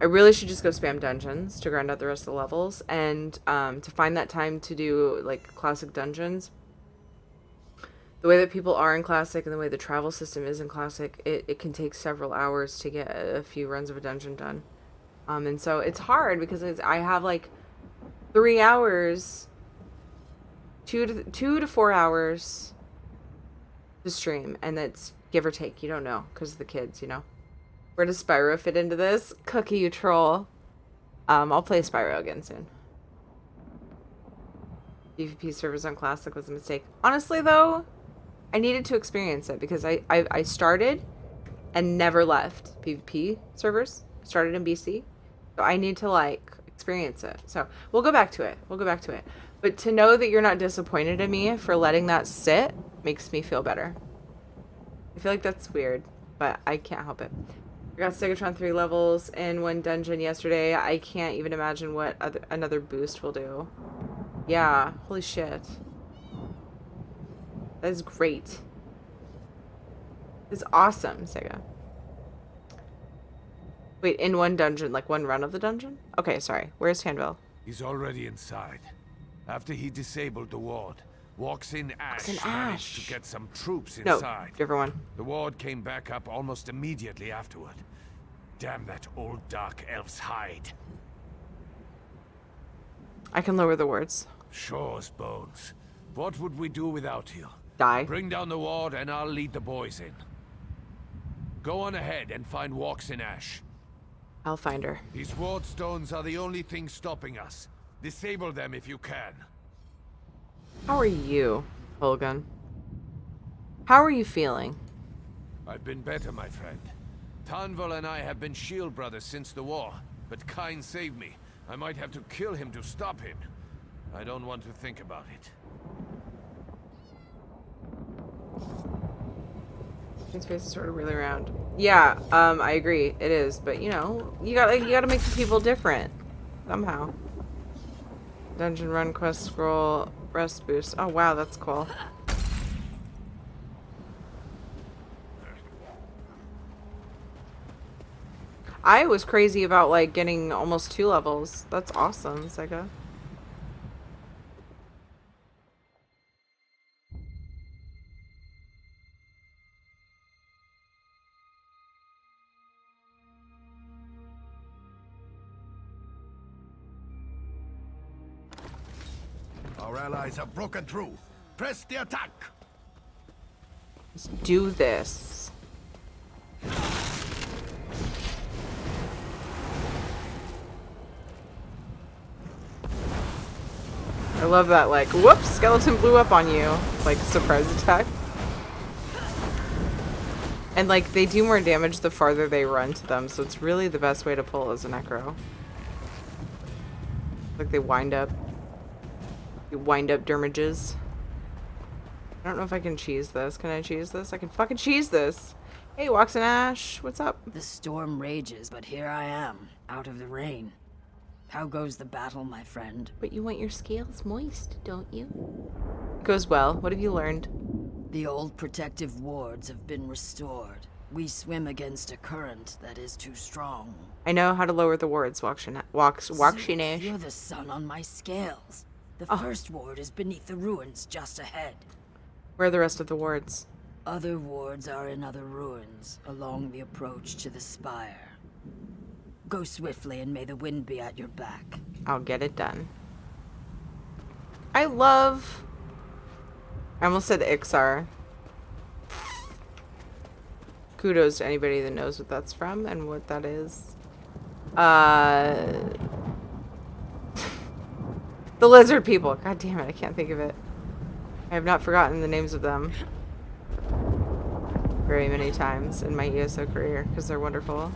I really should just go spam dungeons to grind out the rest of the levels, and to find that time to do like Classic dungeons. The way that people are in Classic and the way the travel system is in Classic, it can take several hours to get a few runs of a dungeon done. And so it's hard because I have like 3 hours, 2 to 4 hours to stream, and that's give or take. You don't know because of the kids, you know. Where does Spyro fit into this? Cookie, you troll. I'll play Spyro again soon. PvP servers on Classic was a mistake. Honestly, though, I needed to experience it because I started and never left PvP servers. Started in BC. So I need to like experience it. So we'll go back to it. We'll go back to it. But to know that you're not disappointed in me for letting that sit makes me feel better. I feel like that's weird, but I can't help it. I got Stegatron 3 levels in one dungeon yesterday. I can't even imagine what another boost will do. Yeah, holy shit. That is great. It's awesome, Sega. Wait, in one dungeon, like one run of the dungeon? Okay, sorry. Where's Hanville? He's already inside. After he disabled the ward, Walks in Ash Walks in managed Ash. to get some troops No, inside. different one. The ward came back up almost immediately afterward. Damn that old dark elf's hide. I can lower the words. Sure as bones. What would we do without you? Die. Bring down the ward and I'll lead the boys in. Go on ahead and find Walks in Ash. I'll find her. These ward stones are the only thing stopping us. Disable them if you can. How are you, Holgun? How are you feeling? I've been better, my friend. Tanval and I have been shield brothers since the war, but Kain saved me. I might have to kill him to stop him. I don't want to think about it. His face is sort of really round. Yeah, I agree. It is, but you know, you gotta make the people different somehow. Dungeon run quest scroll rest boost. Oh wow, that's cool. I was crazy about like getting almost 2 levels. That's awesome, Sega. Our allies have broken through. Press the attack. Let's do this. I love that, like, whoops, skeleton blew up on you. Like, surprise attack. And, like, they do more damage the farther they run to them, so it's really the best way to pull as a Necro. Like, they wind up. You wind up dermages. I don't know if I can cheese this. Can I cheese this? I can fucking cheese this. Hey, Walks in Ash. What's up? The storm rages, but here I am, out of the rain. How goes the battle, my friend? But you want your scales moist, don't you? Goes well. What have you learned? The old protective wards have been restored. We swim against a current that is too strong. I know how to lower the wards, Walks in Ash. You're the sun on my scales. The first ward is beneath the ruins just ahead. Where are the rest of the wards? Other wards are in other ruins, along the approach to the spire. Go swiftly and may the wind be at your back. I'll get it done. I almost said Ixar. Kudos to anybody that knows what that's from and what that is. The lizard people. God damn it, I can't think of it. I have not forgotten the names of them very many times in my ESO career because they're wonderful.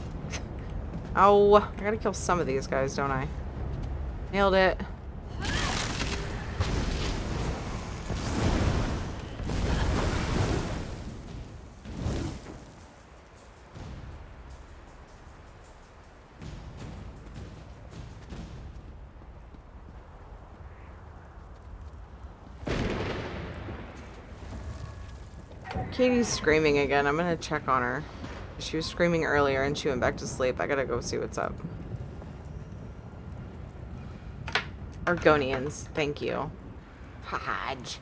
Oh, I gotta kill some of these guys, don't I? Nailed it. Katie's screaming again. I'm gonna check on her. She was screaming earlier and she went back to sleep. I gotta go see what's up. Argonians, thank you. Hodge.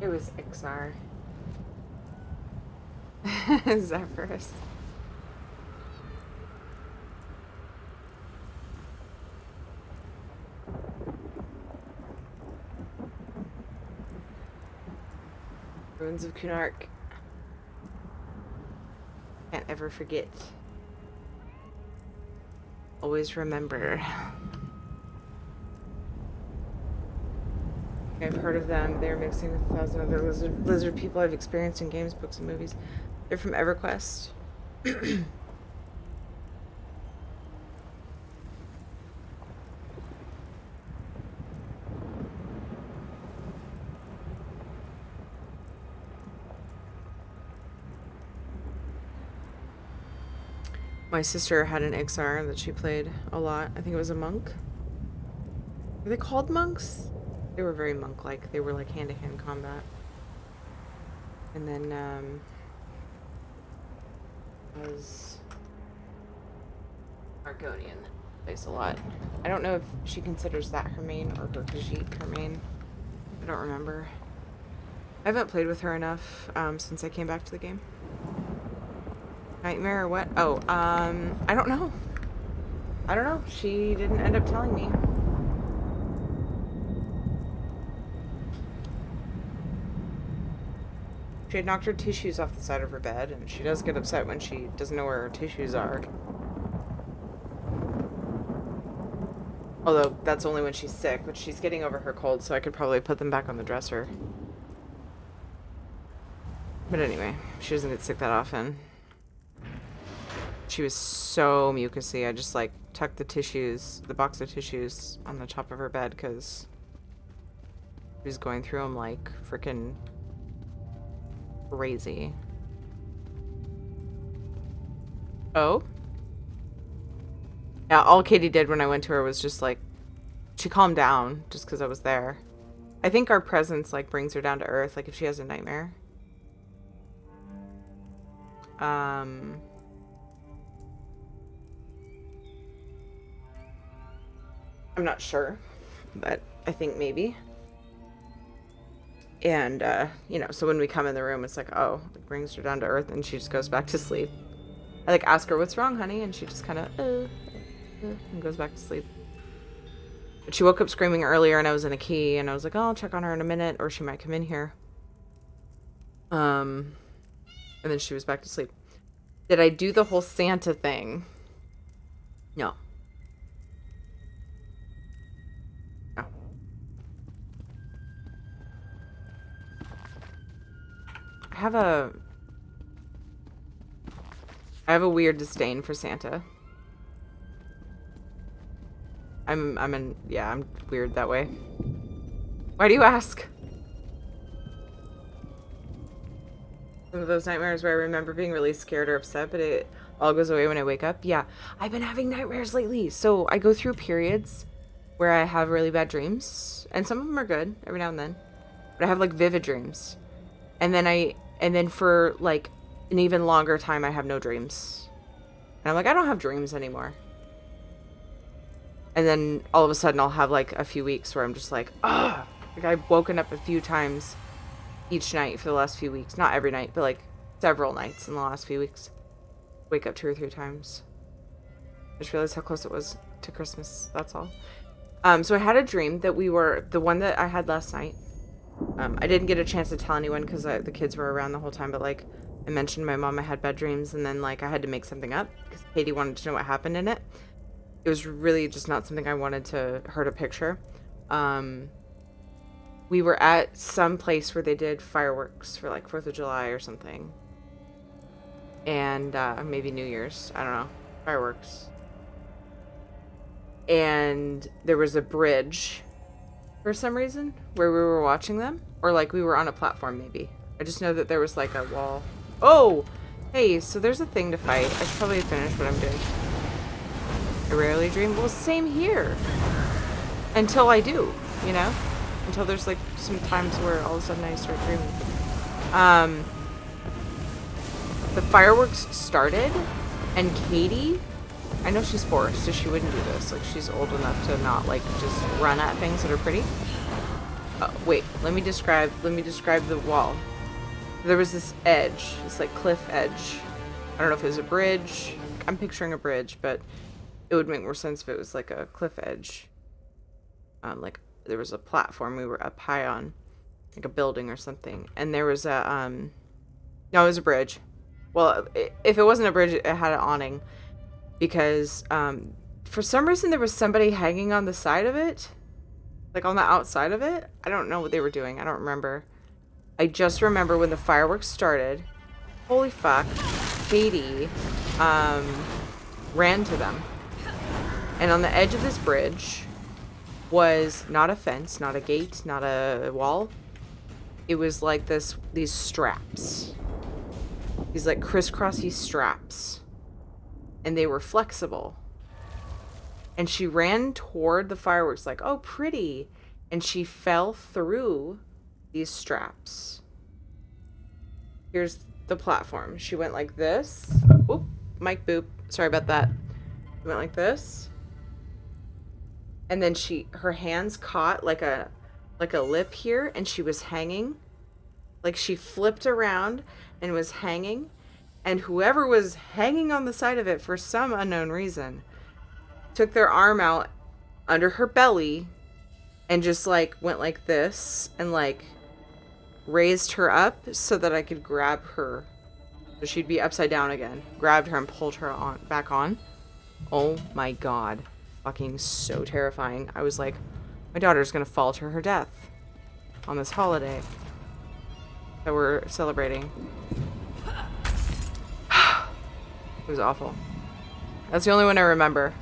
It was Ixar. Zephyrus. Ruins of Kunark. Can't ever forget. Always remember. I've heard of them. They're mixing with 1,000 other lizard people I've experienced in games, books, and movies. They're from EverQuest. My sister had an Ixar that she played a lot. I think it was a monk. Were they called monks? They were very monk-like. They were like hand-to-hand combat. And then, was Argonian. Plays a lot. I don't know if she considers that her main or her Khajiit her main. I don't remember. I haven't played with her enough since I came back to the game. Nightmare or what? Oh, I don't know. I don't know. She didn't end up telling me. She had knocked her tissues off the side of her bed, and she does get upset when she doesn't know where her tissues are. Although, that's only when she's sick, but she's getting over her cold, so I could probably put them back on the dresser. But anyway, she doesn't get sick that often. She was so mucusy. I just like tucked the tissues, the box of tissues on the top of her bed because she was going through them like freaking crazy. Oh? Yeah, all Katie did when I went to her was just like, she calmed down just because I was there. I think our presence like brings her down to earth, like if she has a nightmare. I'm not sure, but I think maybe. And, you know, so when we come in the room, it's like, oh, it brings her down to earth, and she just goes back to sleep. I, like, ask her, what's wrong, honey? And she just kind of, and goes back to sleep. But she woke up screaming earlier, and I was in a key, and I was like, oh, I'll check on her in a minute, or she might come in here. And then she was back to sleep. Did I do the whole Santa thing? No. No. I have a weird disdain for Santa. I'm weird that way. Why do you ask? Some of those nightmares where I remember being really scared or upset, but it all goes away when I wake up. Yeah, I've been having nightmares lately. So I go through periods where I have really bad dreams, and some of them are good every now and then. But I have like vivid dreams. And then for like an even longer time I have no dreams. And I'm like, I don't have dreams anymore. And then all of a sudden I'll have like a few weeks where I'm just like, ah, like I've woken up a few times each night for the last few weeks. Not every night, but like several nights in the last few weeks. Wake up 2 or 3 times. I just realized how close it was to Christmas. That's all. So I had a dream that the one that I had last night. I didn't get a chance to tell anyone because the kids were around the whole time, but like I mentioned my mom, I had bad dreams, and then like I had to make something up because Katie wanted to know what happened in it. It was really just not something I wanted her to picture. We were at some place where they did fireworks for like 4th of July or something. And maybe New Year's. I don't know. Fireworks. And there was a bridge for some reason where we were watching them. Or like we were on a platform maybe. I just know that there was like a wall. Oh! Hey, so there's a thing to fight. I should probably finish what I'm doing. I rarely dream. Well, same here. Until I do, you know? Until there's like some times where all of a sudden I start dreaming. The fireworks started, and Katie, I know she's 4, so she wouldn't do this. Like, she's old enough to not like just run at things that are pretty. Wait, let me describe the wall. There was this edge, this like cliff edge. I don't know if it was a bridge. I'm picturing a bridge, but it would make more sense if it was like a cliff edge. Like there was a platform we were up high on, like a building or something, and there was a no, it was a bridge. Well, if it wasn't a bridge, it had an awning, because for some reason there was somebody hanging on the side of it, like on the outside of it. I don't know what they were doing. I don't remember. I just remember when the fireworks started. Holy fuck! Katie ran to them, and on the edge of this bridge was not a fence, not a gate, not a wall. It was like these straps. These like crisscrossy straps. And they were flexible. And she ran toward the fireworks like, oh, pretty. And she fell through these straps. Here's the platform. She went like this. Oop, mic boop. Sorry about that. She went like this. And then her hands caught like a lip here, and she was hanging. Like she flipped around and was hanging, and whoever was hanging on the side of it for some unknown reason took their arm out under her belly and just like went like this and like raised her up so that I could grab her. So she'd be upside down again. Grabbed her and pulled her back on. Oh my god. Fucking so terrifying. I was like, my daughter's gonna fall to her death on this holiday that we're celebrating. It was awful. That's the only one I remember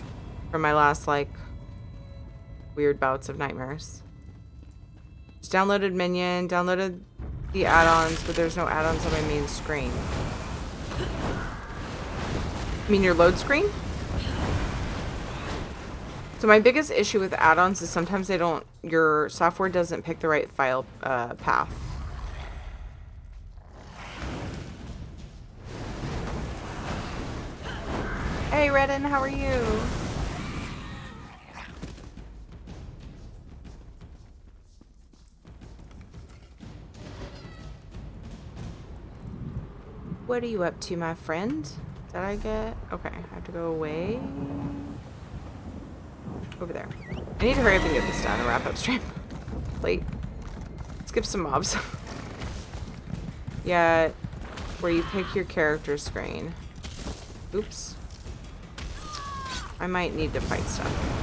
from my last like weird bouts of nightmares. Just downloaded Minion, downloaded the add-ons, but there's no add-ons on my main screen. You mean your load screen? So my biggest issue with add-ons is sometimes your software doesn't pick the right file path. Hey Redden, how are you? What are you up to, my friend? Did I get... Okay, I have to go away. Over there. I need to hurry up and get this done and wrap up stream. Late. Skip some mobs. Yeah, where you pick your character screen. Oops. I might need to fight stuff.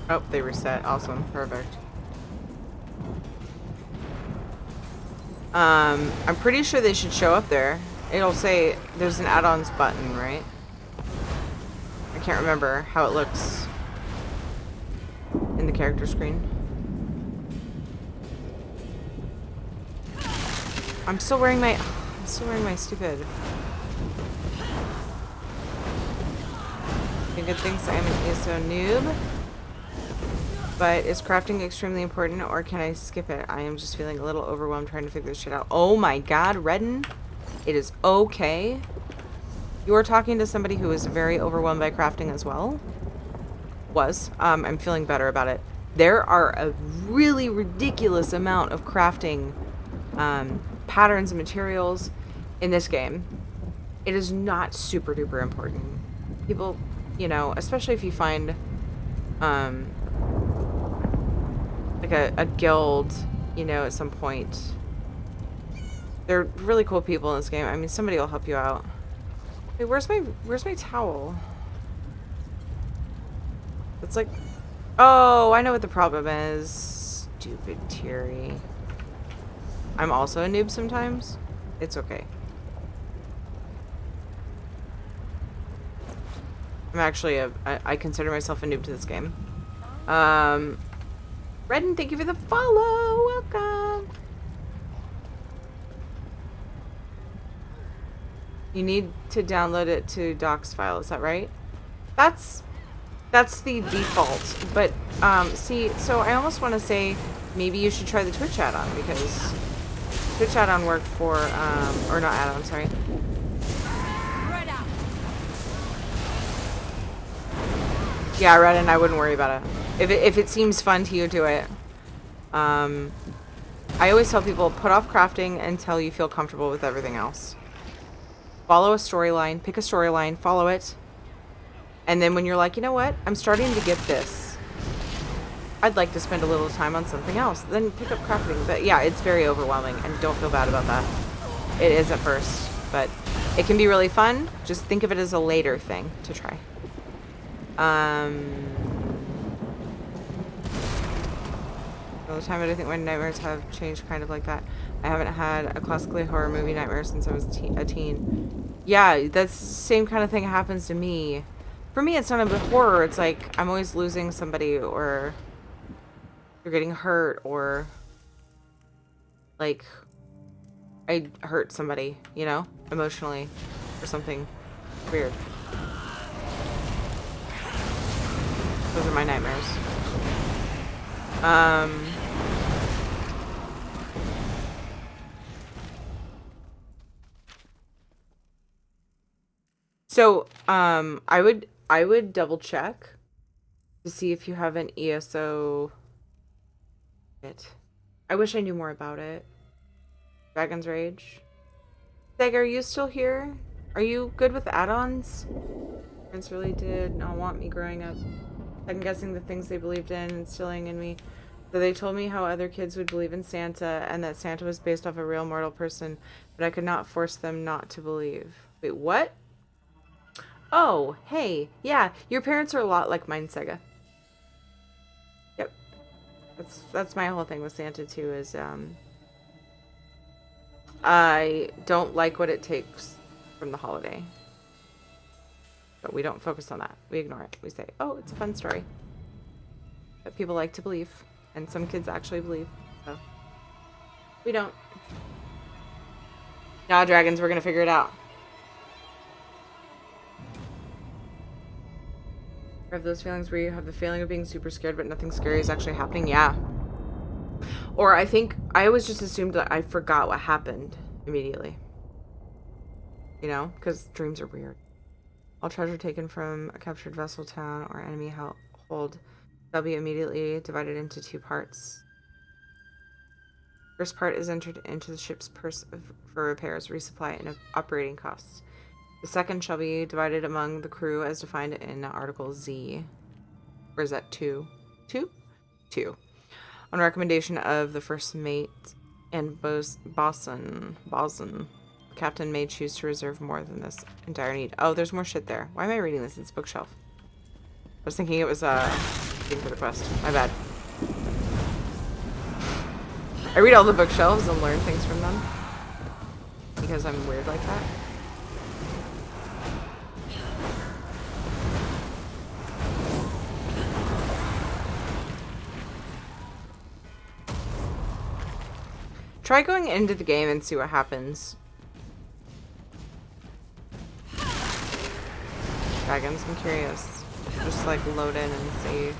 Oh, they reset. Awesome. Perfect. I'm pretty sure they should show up there. It'll say there's an add-ons button, right? I can't remember how it looks in the character screen. I'm still wearing my stupid. Good things I am an ESO noob. But is crafting extremely important, or can I skip it? I am just feeling a little overwhelmed trying to figure this shit out. Oh my god, Redden. It is okay. You are talking to somebody who is very overwhelmed by crafting as well. I'm feeling better about it. There are a really ridiculous amount of crafting patterns and materials in this game. It is not super duper important. People, you know, especially if you find like a guild, you know, at some point. They're really cool people in this game. I mean, somebody will help you out. Wait, where's my towel? It's like, oh, I know what the problem is. Stupid Terry. I'm also a noob sometimes. It's okay. I'm actually I consider myself a noob to this game. Redden, thank you for the follow. Welcome. You need to download it to docs file. Is that right? That's the default. But see, so I almost want to say maybe you should try the Twitch add-on, because Twitch add-on worked for, or not add-on, sorry. Yeah, Redden, I wouldn't worry about it. If it seems fun to you, do it. I always tell people, put off crafting until you feel comfortable with everything else. Follow a storyline, pick a storyline, follow it. And then when you're like, you know what, I'm starting to get this. I'd like to spend a little time on something else. Then pick up crafting. But yeah, it's very overwhelming, and don't feel bad about that. It is at first, but it can be really fun. Just think of it as a later thing to try. All the time, but I think my nightmares have changed kind of like that. I haven't had a classically horror movie nightmare since I was a teen. Yeah, that's the same kind of thing happens to me. For me, it's not a horror. It's like I'm always losing somebody, or you're getting hurt, or like I hurt somebody, you know, emotionally, or something weird. Those are my nightmares. So, I would double check to see if you have an ESO kit. I wish I knew more about it. Dragon's Rage. Seg, are you still here? Are you good with add-ons? Parents really did not want me growing up second guessing the things they believed in, instilling in me. So they told me how other kids would believe in Santa, and that Santa was based off a real mortal person, but I could not force them not to believe. Wait, what? Oh, hey. Yeah, your parents are a lot like mine, Sega. Yep. That's my whole thing with Santa too, is I don't like what it takes from the holiday. But we don't focus on that. We ignore it. We say, oh, it's a fun story. But people like to believe. And some kids actually believe. So we don't. Nah, dragons, we're gonna figure it out. Have those feelings where you have the feeling of being super scared but nothing scary is actually happening? Yeah. Or I think I always just assumed that I forgot what happened immediately. You know? Because dreams are weird. All treasure taken from a captured vessel, town, or enemy hold shall be immediately divided into 2 parts. First part is entered into the ship's purse for repairs, resupply, and operating costs. The second shall be divided among the crew as defined in Article Z. Or is that 2? 2? 2. On recommendation of the first mate and bosun, captain may choose to reserve more than this entire need. Oh, there's more shit there. Why am I reading this? It's bookshelf. I was thinking it was thing for the quest. My bad. I read all the bookshelves and learn things from them because I'm weird like that. Try going into the game and see what happens. Dragons, I'm curious. Just like load in and see.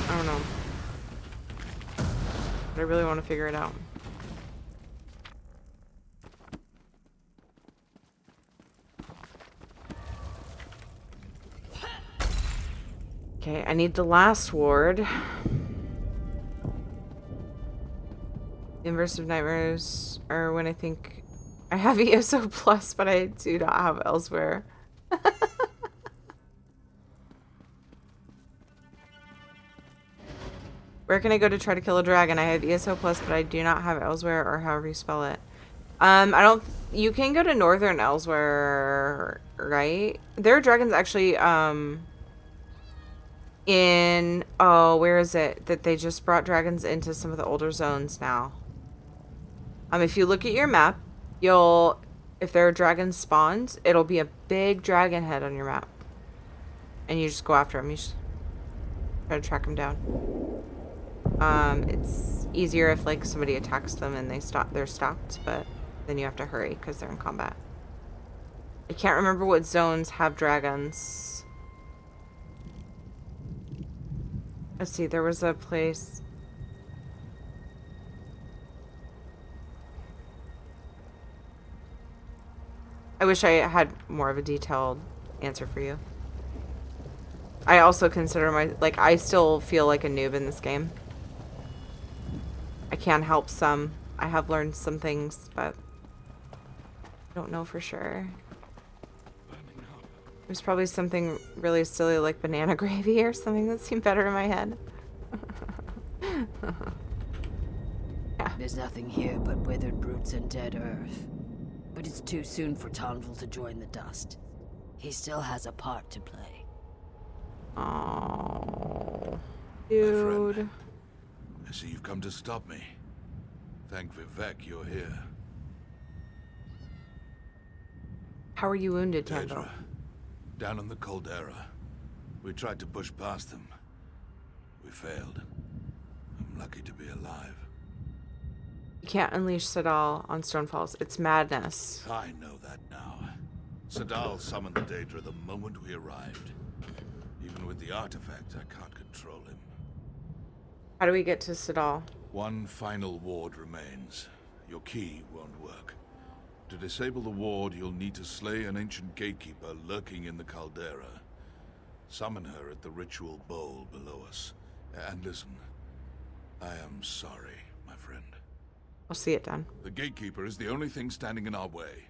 I don't know. But I really want to figure it out. Okay, I need the last ward. The inverse of nightmares are when I think I have ESO plus, but I do not have elsewhere. Where can I go to try to kill a dragon? I have ESO plus, but I do not have elsewhere, or however you spell it. I don't. You can go to Northern Elsewhere, right? There are dragons actually. In where is it that they just brought dragons into some of the older zones now? If you look at your map, if there are dragons spawned, it'll be a big dragon head on your map, and you just go after them. You just try to track them down. It's easier if like somebody attacks them and they're stopped, but then you have to hurry because they're in combat. I can't remember what zones have dragons. Let's see, there was a place. I wish I had more of a detailed answer for you. I also consider I still feel like a noob in this game. I can help some. I have learned some things, but I don't know for sure. There's probably something really silly like banana gravy or something that seemed better in my head. Yeah. There's nothing here but withered roots and dead earth. But it's too soon for Tonval to join the dust. He still has a part to play. Oh, dude. I see you've come to stop me. Thank Vivek you're here. How are you wounded, Tandil? Down in the caldera. We tried to push past them. We failed. I'm lucky to be alive. You can't unleash Sadal on Stone Falls. It's madness. I know that now. Sadal summoned the Daedra the moment we arrived. Even with the artifact, I can't control him. How do we get to Sadal? One final ward remains. Your key won't work. To disable the ward, you'll need to slay an ancient gatekeeper lurking in the caldera. Summon her at the ritual bowl below us. And listen, I am sorry, my friend. I'll see it done. The gatekeeper is the only thing standing in our way.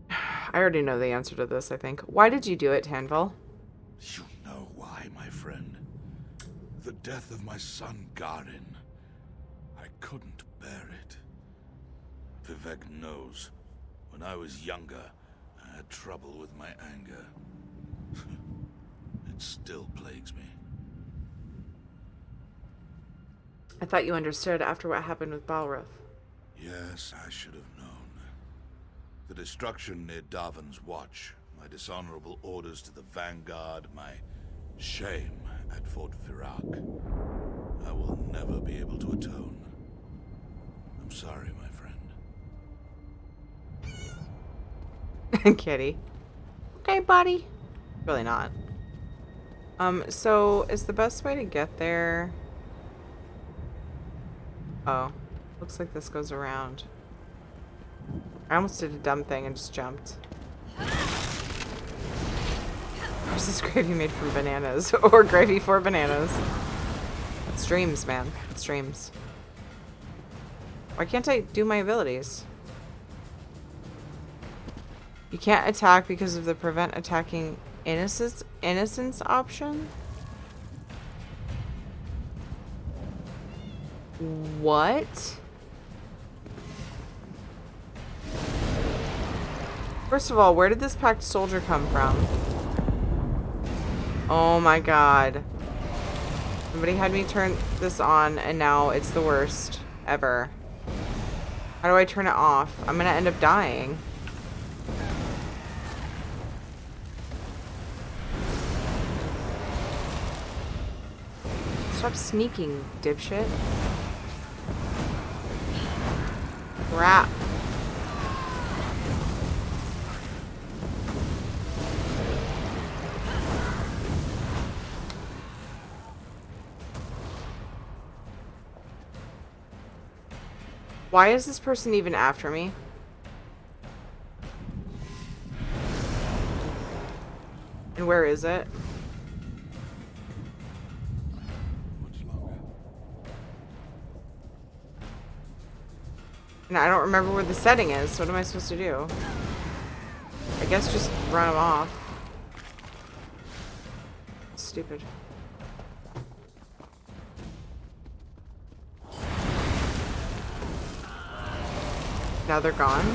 I already know the answer to this, I think. Why did you do it, Tanvil? You know why, my friend. The death of my son, Garin. I couldn't bear it. Vivek knows. When I was younger, I had trouble with my anger. It still plagues me. I thought you understood after what happened with Balroth. Yes, I should have known. The destruction near Darvin's Watch, my dishonorable orders to the Vanguard, my shame at Fort Virac. I will never be able to atone. I'm sorry, my friend. Kitty. Okay, buddy. Really not. So is the best way to get there? Oh, looks like this goes around. I almost did a dumb thing and just jumped. There's this gravy made from bananas, or gravy for bananas. It's dreams, man. It's dreams. Why can't I do my abilities? You can't attack because of the prevent attacking innocence option? What? First of all, where did this packed soldier come from? Oh my god. Somebody had me turn this on and now it's the worst ever. How do I turn it off? I'm gonna end up dying. Stop sneaking, dipshit. Crap. Why is this person even after me? And where is it? And I don't remember where the setting is, so what am I supposed to do? I guess just run them off. Stupid. Now they're gone.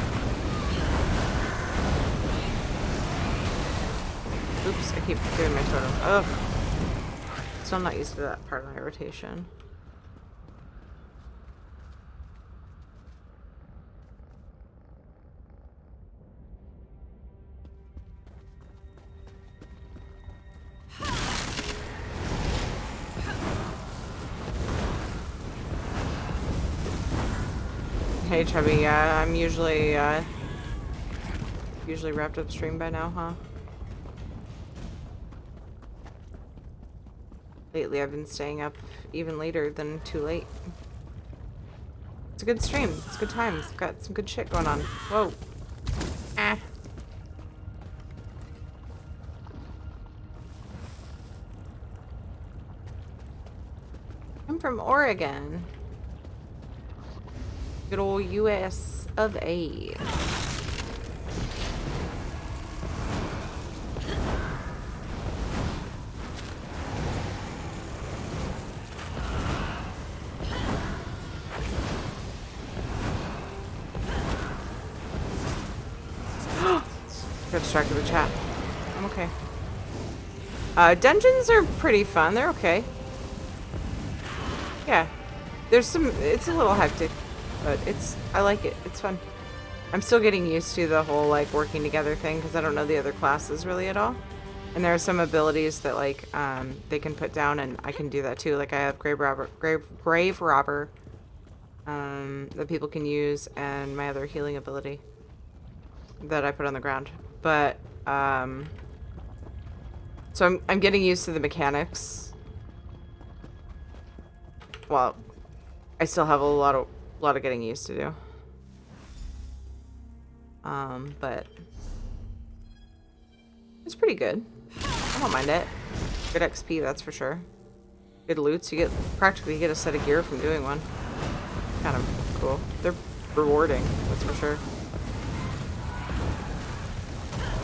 Oops, I keep doing my totem. Ugh. Still not used to that part of my rotation. Hey Chubby, yeah, I'm usually wrapped up stream by now, huh? Lately I've been staying up even later than too late. It's a good stream, it's good times, got some good shit going on. Whoa. I'm from Oregon. Good old US of A. Got distracted with chat. I'm okay. Dungeons are pretty fun. They're okay. Yeah. There's some... It's a little hectic. But I like it. It's fun. I'm still getting used to the whole, like, working together thing, because I don't know the other classes really at all. And there are some abilities that, like, they can put down, and I can do that too. Like, I have Grave Robber, that people can use, and my other healing ability that I put on the ground. But, so I'm getting used to the mechanics. Well, I still have a lot of getting used to do. But it's pretty good. I don't mind it. Good XP, that's for sure. Good loots. You practically get a set of gear from doing one. Kind of cool. They're rewarding, that's for sure.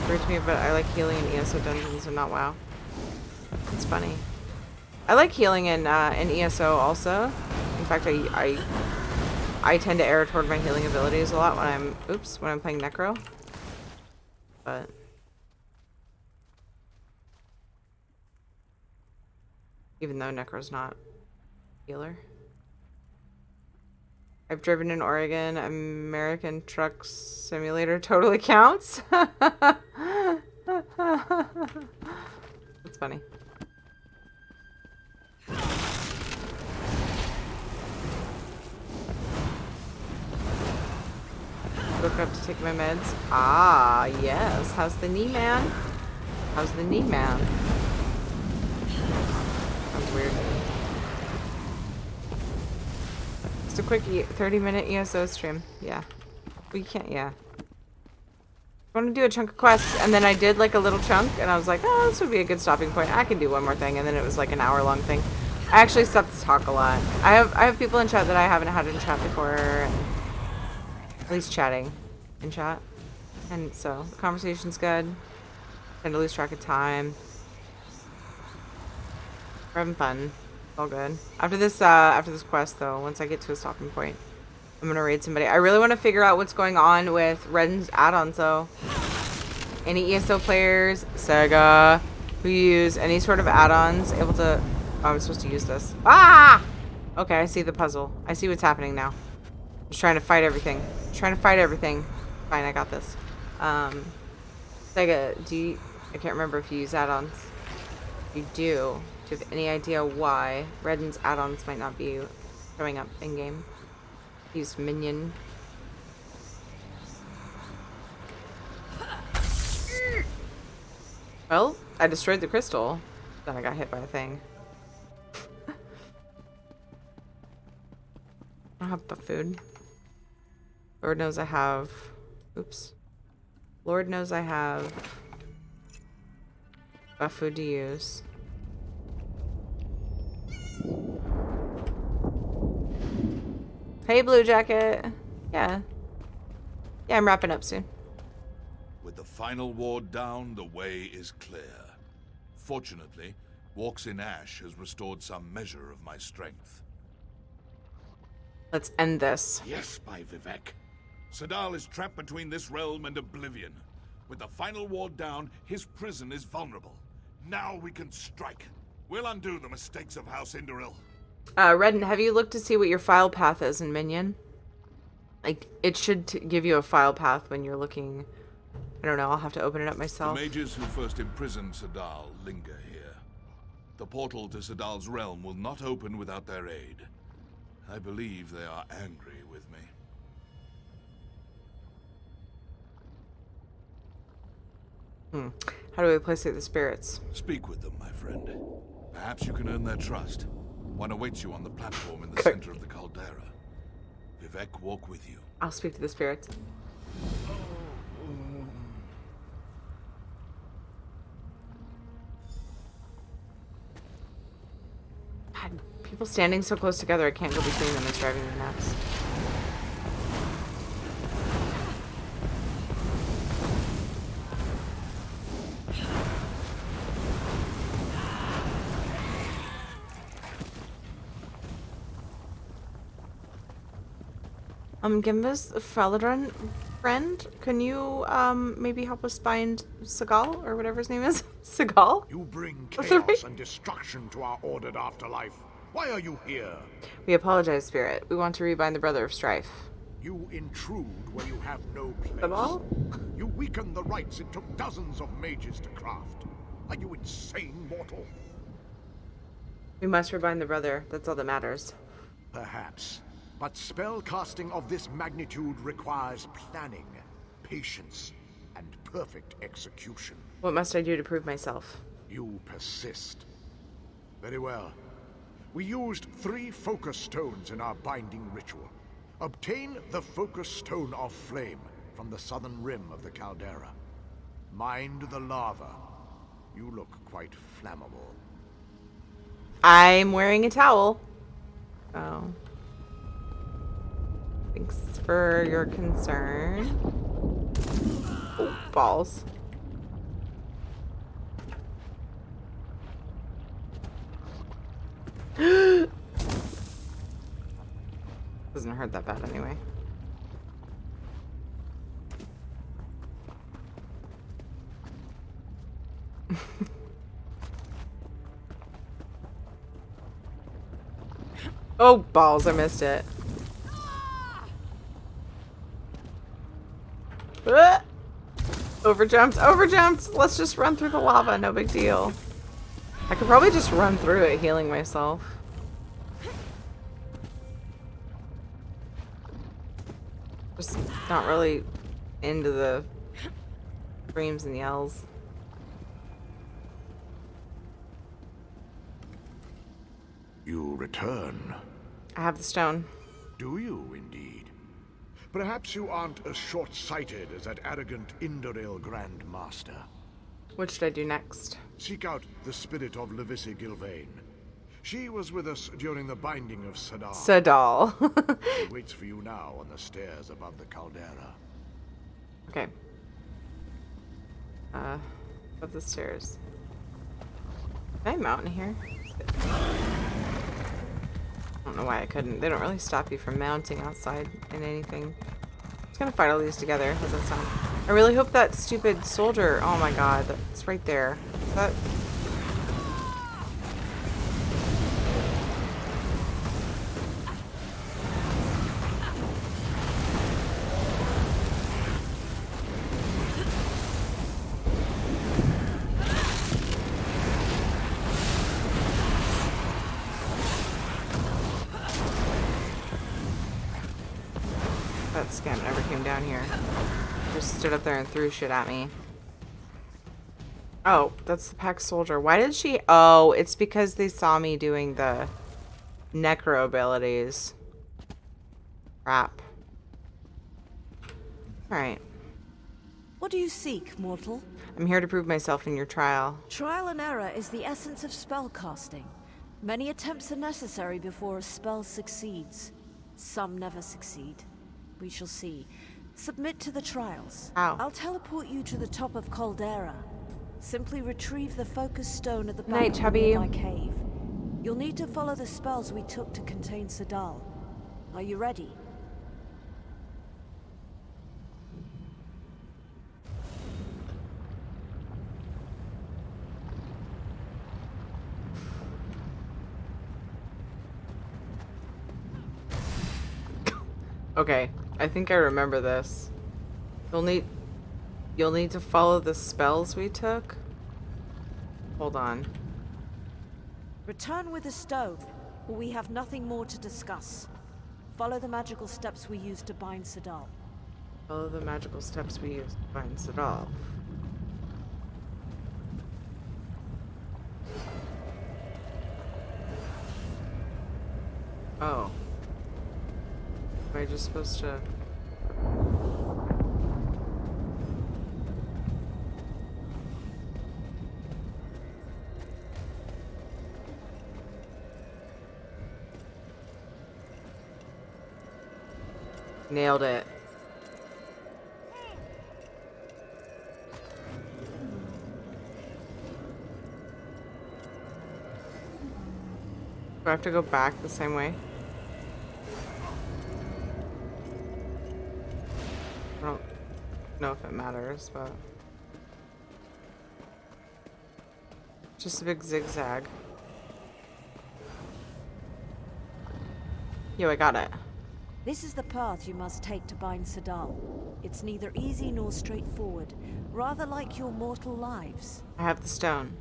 Weird to me, but I like healing in ESO dungeons and not WoW. It's funny. I like healing in ESO also. In fact, I tend to err toward my healing abilities a lot when I'm playing Necro. But even though Necro's not healer. I've driven in Oregon. American Truck Simulator totally counts. That's funny. Woke up to take my meds. Ah, yes. How's the knee, man? How's the knee, man? Sounds weird. Just a quick 30-minute ESO stream. Yeah. We can't, yeah. I want to do a chunk of quests, and then I did like a little chunk, and I was like, oh, this would be a good stopping point. I can do one more thing, and then it was like an hour-long thing. I actually stopped to talk a lot. I have people in chat that I haven't had in chat before, and at least chatting in chat. And so the conversation's good. Tend to lose track of time. We're having fun. It's all good. After this quest though, once I get to a stopping point, I'm gonna raid somebody. I really want to figure out what's going on with Redden's add-ons though. Any ESO players, Sega, who use any sort of add-ons able to... Oh, I'm supposed to use this. Ah! Okay, I see the puzzle. I see what's happening now. I'm just trying to fight everything. Fine, I got this. Sega, I can't remember if you use add-ons. If you do you have any idea why Redden's add-ons might not be showing up in-game? Use Minion. Well, I destroyed the crystal. Then I got hit by a thing. I don't have food. Lord knows I have... Oops. Lord knows I have... food to use. Hey, Blue Jacket. Yeah. Yeah, I'm wrapping up soon. With the final ward down, the way is clear. Fortunately, Walks in Ash has restored some measure of my strength. Let's end this. Yes, by Vivek. Sadal is trapped between this realm and oblivion. With the final ward down, his prison is vulnerable. Now we can strike. We'll undo the mistakes of House Indoril. Redden, have you looked to see what your file path is in Minion? Like, it should give you a file path when you're looking... I don't know, I'll have to open it up myself. The mages who first imprisoned Sadal linger here. The portal to Sadal's realm will not open without their aid. I believe they are angry with me. How do we placate the spirits? Speak with them, my friend. Perhaps you can earn their trust. One awaits you on the platform in the center of the caldera. Vivek walk with you. I'll speak to the spirits. God, People standing so close together, I can't go between them. It's driving me nuts. Gimba's Faladron friend, can you maybe help us find Seagal or whatever his name is? Seagal? You bring chaos and destruction to our ordered afterlife. Why are you here? We apologize, Spirit. We want to rebind the Brother of Strife. You intrude where you have no place. Seagal? You weaken the rites it took dozens of mages to craft. Are you insane, mortal? We must rebind the Brother. That's all that matters. Perhaps. But spell casting of this magnitude requires planning, patience, and perfect execution. What must I do to prove myself? You persist. Very well. We used 3 focus stones in our binding ritual. Obtain the focus stone of flame from the southern rim of the caldera. Mind the lava. You look quite flammable. I'm wearing a towel. Oh. Thanks for your concern. Oh, balls. Doesn't hurt that bad anyway. Oh, balls, I missed it. Overjumped, overjumped. Let's just run through the lava, no big deal. I could probably just run through it, healing myself. Just not really into the screams and yells. You return. I have the stone. Do you, indeed? Perhaps you aren't as short-sighted as that arrogant Indoril Grand Master. What should I do next? Seek out the spirit of Levisi Gilvain. She was with us during the binding of Sadal. Sadal. She waits for you now on the stairs above the caldera. Okay. Up the stairs. Can I mount in here? I don't know why I couldn't. They don't really stop you from mounting outside in anything. I'm just gonna fight all these together. How's that sound? I really hope that stupid soldier. Oh my god, that's right there. Is that? That scamp never came down here. Just stood up there and threw shit at me. Oh, that's the pack soldier. Why did she? Oh, it's because they saw me doing the Necro abilities. Crap. Alright. What do you seek, mortal? I'm here to prove myself in your trial. Trial and error is the essence of spellcasting. Many attempts are necessary before a spell succeeds. Some never succeed. We shall see. Submit to the trials. Ow. I'll teleport you to the top of Caldera. Simply retrieve the focus stone at the Night, back of the Chubby. nearby cave. You'll need to follow the spells we took to contain Sadal. Are you ready? Okay, I think I remember this. You'll need to follow the spells we took. Hold on. Return with the stone, or we have nothing more to discuss. Follow the magical steps we used to bind Sadal. Follow the magical steps we used to find Sadal. Oh. Am I just supposed to... Nailed it. Do I have to go back the same way? I don't know if it matters, but... Just a big zigzag. Yo, I got it. This is the path you must take to bind Sadal. It's neither easy nor straightforward, rather like your mortal lives. I have the stone.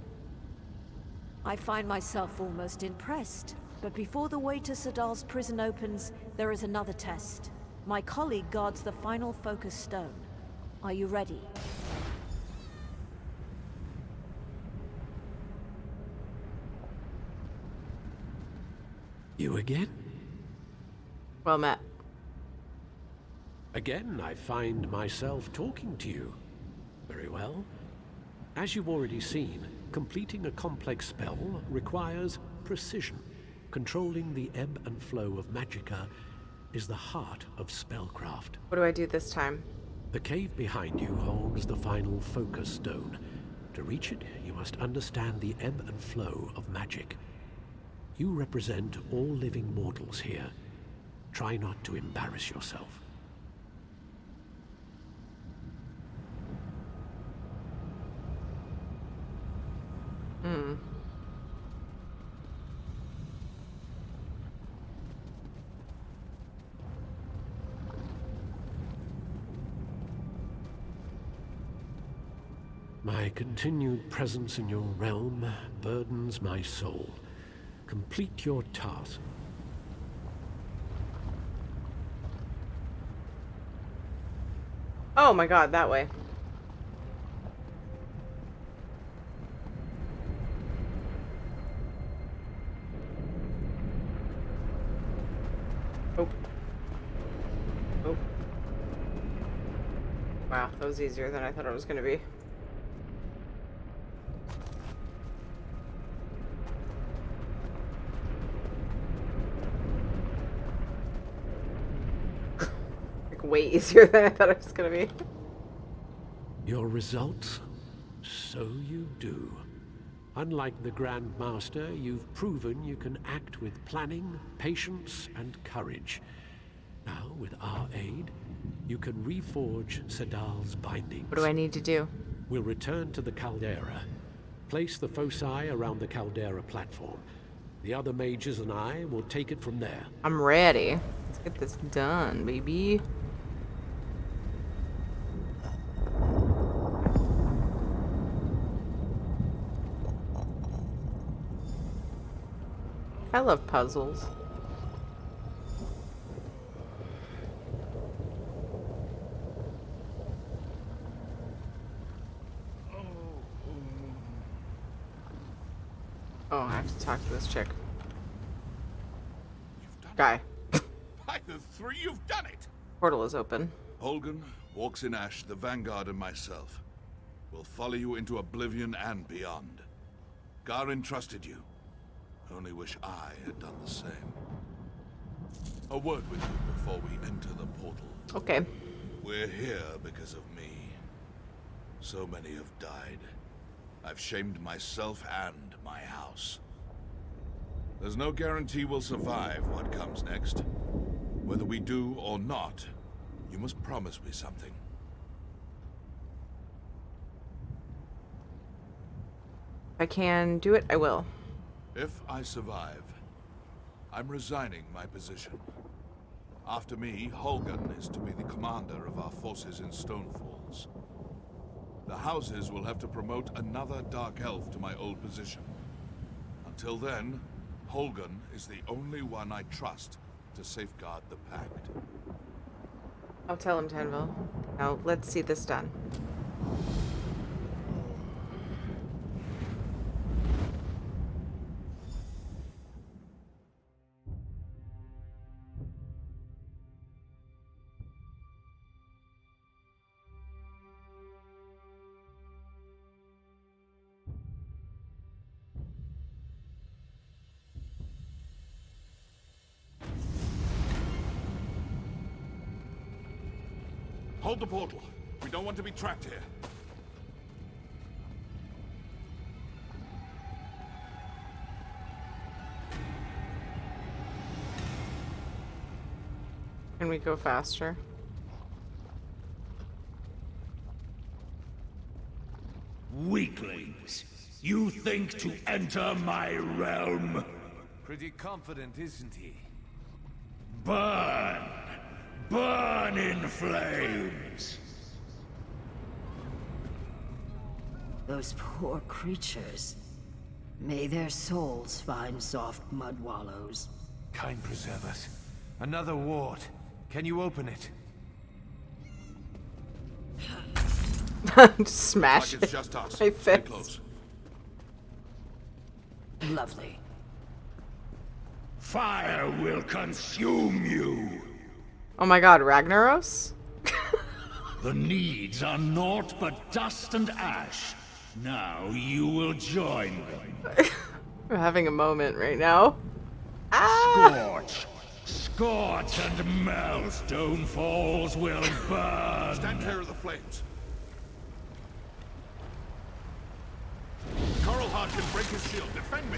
I find myself almost impressed. But before the way to Sadal's prison opens, there is another test. My colleague guards the final focus stone. Are you ready? You again? Well met. Again, I find myself talking to you. Very well. As you've already seen, completing a complex spell requires precision. Controlling the ebb and flow of magicka is the heart of spellcraft. What do I do this time? The cave behind you holds the final focus stone. To reach it, you must understand the ebb and flow of magic. You represent all living mortals here. Try not to embarrass yourself. My continued presence in your realm burdens my soul. Complete your task. Oh my god, that way. Oh. Oh. Wow, that was easier than I thought it was gonna be. Way easier than I thought it was gonna be. Your results? So you do. Unlike the Grand Master, you've proven you can act with planning, patience, and courage. Now, with our aid, you can reforge Sadal's bindings. What do I need to do? We'll return to the caldera. Place the foci around the caldera platform. The other mages and I will take it from there. I'm ready. Let's get this done, baby. I love puzzles. Oh, I have to talk to this chick. Guy. By the three, you've done it! Portal is open. Holgen, Walks in Ash, the Vanguard, and myself will follow you into oblivion and beyond. Garin trusted you. Only wish I had done the same. A word with you before we enter the portal. Okay. We're here because of me. So many have died. I've shamed myself and my house. There's no guarantee we'll survive what comes next. Whether we do or not, you must promise me something. If I can do it, I will. If I survive, I'm resigning my position. After me, Holgen is to be the commander of our forces in Stonefalls. The houses will have to promote another Dark Elf to my old position. Until then, Holgen is the only one I trust to safeguard the Pact. I'll tell him, Tanville. Now, let's see this done. Hold the portal. We don't want to be trapped here. Can we go faster? Weaklings, you think to enter my realm? Pretty confident, isn't he? Burn! Burn in flames! Those poor creatures. May their souls find soft mud wallows. Kind preserve us. Another ward. Can you open it? Just smash Like it's just us. my Stay fist. close. Lovely. Fire will consume you! Oh my god, Ragnaros? The needs are naught but dust and ash. Now you will join them. We're having a moment right now. Ah! Scorch! Scorch and melt! Stone falls will burn! Stand clear of the flames. Coralheart can break his shield. Defend me.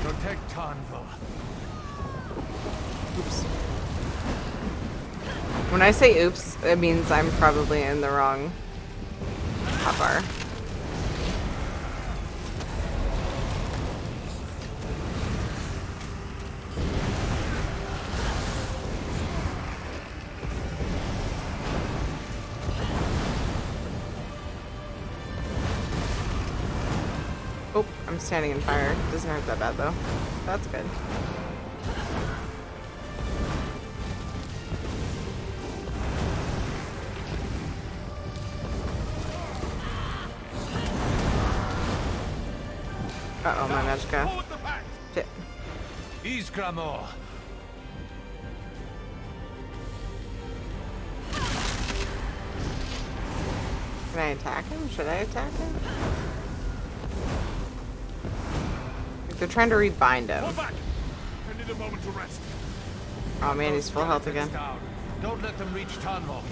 Protect Tanvil. Oops. When I say oops, it means I'm probably in the wrong hotbar. Oh, I'm standing in fire. Doesn't hurt that bad though. That's good. Uh-oh, my Magicka. Shit. Ease, Gramor. Can I attack him? Should I attack him? Like they're trying to rebind him. Fall back. I need a moment to rest. Oh man, he's full health again. Down. Don't let them reach Tanvil.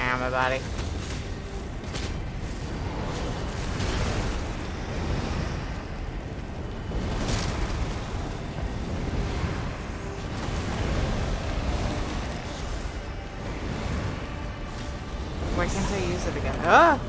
Ow, my body. Why can't I use it again? Ah!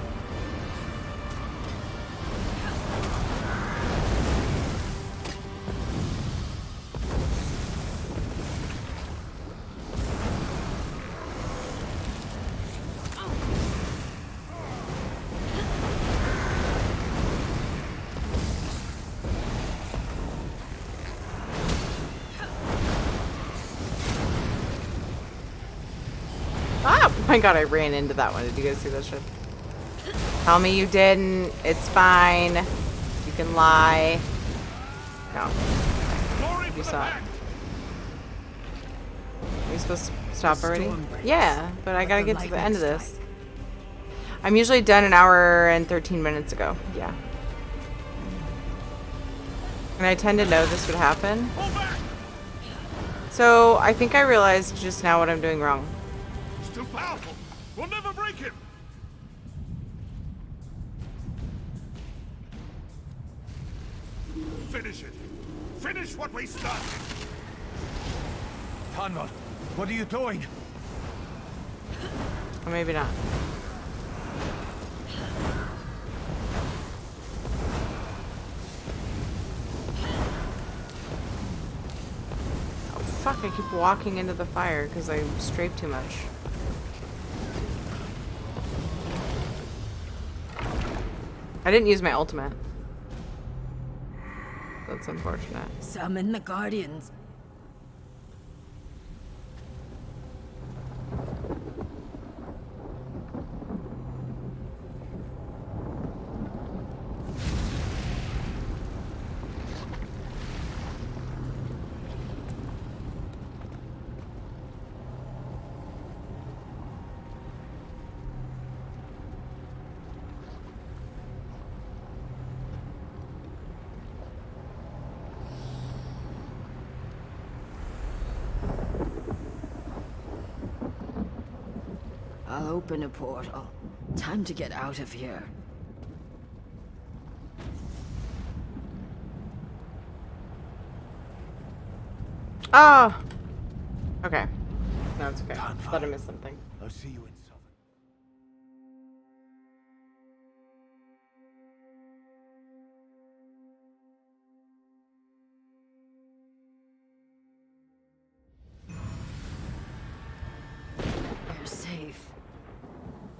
Ah! Oh my god, I ran into that one. Did you guys see that shit? Tell me you didn't. It's fine. You can lie. No. You saw it. Are you supposed to stop already? Yeah, but I gotta get to the end of this. I'm usually done an hour and 13 minutes ago. Yeah. And I tend to know this would happen. So I think I realized just now what I'm doing wrong. Still powerful. We'll never break him. Finish it. Finish what we started. Tanvil, what are you doing? Or maybe not. Oh fuck, I keep walking into the fire because I strafe too much. I didn't use my ultimate. That's unfortunate. Summon the Guardians. I'll open a portal. Time to get out of here. Ah! Okay. No, it's okay. I thought I missed something. I'll see you in Southern. You're safe.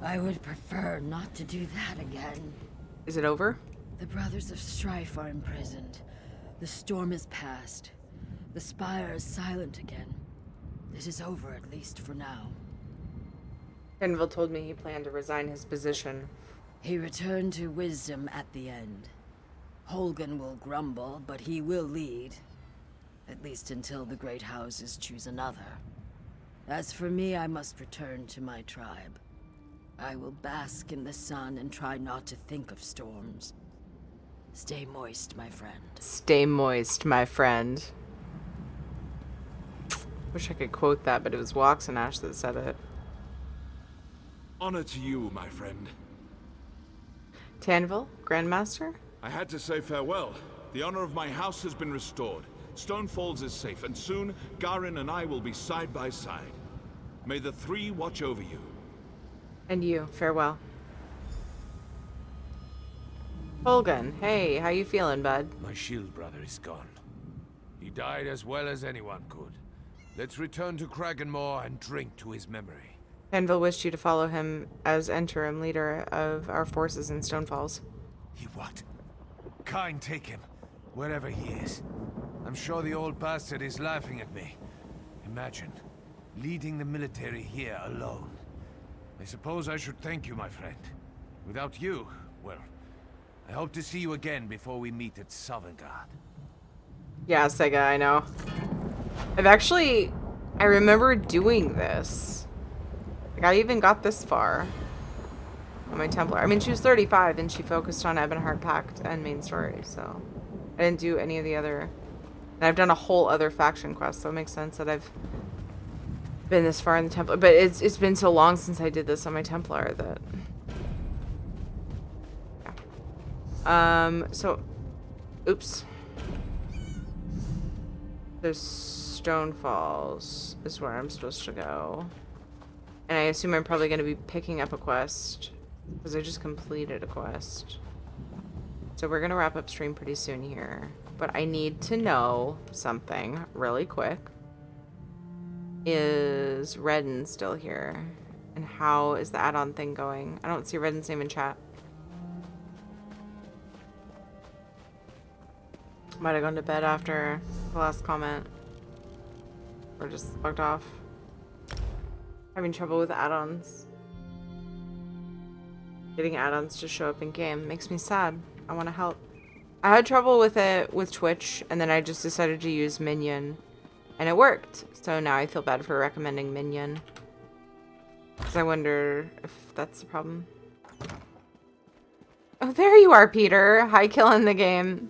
I would prefer not to do that again. Is it over? The Brothers of Strife are imprisoned. The storm is past. The spire is silent again. It is over, at least for now. Kenville told me he planned to resign his position. He returned to wisdom at the end. Holgan will grumble, but he will lead. At least until the great houses choose another. As for me, I must return to my tribe. I will bask in the sun and try not to think of storms. Stay moist, my friend. Stay moist, my friend. Wish I could quote that, but it was Waxanash that said it. Honor to you, my friend. Tanville, Grandmaster? I had to say farewell. The honor of my house has been restored. Stone Falls is safe, and soon Garin and I will be side by side. May the three watch over you. And you, farewell. Holgan, hey, how you feeling, bud? My shield brother is gone. He died as well as anyone could. Let's return to Kraganmore and drink to his memory. Tanville wished you to follow him as interim leader of our forces in Stonefalls. He what? Kine, take him, wherever he is. I'm sure the old bastard is laughing at me. Imagine, leading the military here alone. I suppose I should thank you, my friend. Without you, well, I hope to see you again before we meet at Sovngarde. Yeah, Sega, I know. I remember doing this. Like, I even got this far on my Templar. I mean, she was 35 and she focused on Ebonheart Pact and main story, so I didn't do any of the other. And I've done a whole other faction quest, so it makes sense that I've been this far in the Templar. But it's been so long since I did this on my Templar that. Yeah. So, oops. There's Stone Falls is where I'm supposed to go. And I assume I'm probably going to be picking up a quest. Because I just completed a quest. So we're going to wrap up stream pretty soon here. But I need to know something really quick. Is Redden still here? And how is the add-on thing going? I don't see Redden's name in chat. Might have gone to bed after the last comment. Or just bugged off. Having trouble with add-ons. Getting add-ons to show up in game makes me sad. I want to help. I had trouble with it with Twitch, and then I just decided to use Minion. And it worked. So now I feel bad for recommending Minion. Because I wonder if that's the problem. Oh, there you are, Peter. Hi, killing the game.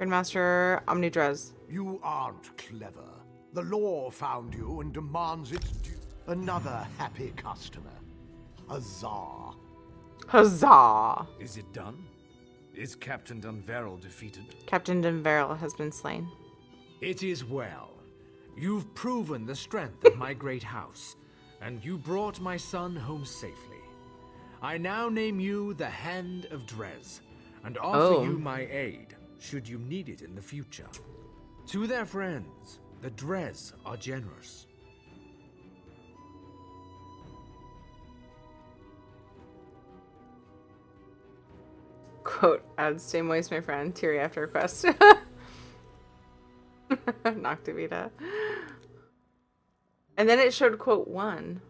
Grandmaster Omnidrez. You aren't clever. The law found you and demands its due. Another happy customer. Huzzah. Huzzah. Is it done? Is Captain Dunveril defeated? Captain Dunveril has been slain. It is well. You've proven the strength of my great house, and you brought my son home safely. I now name you the Hand of Drez, and offer you my aid, should you need it in the future. To their friends, the Drez are generous. Quote, add stay moist, my friend. Teary after request. Noctavita. And then it showed quote 1.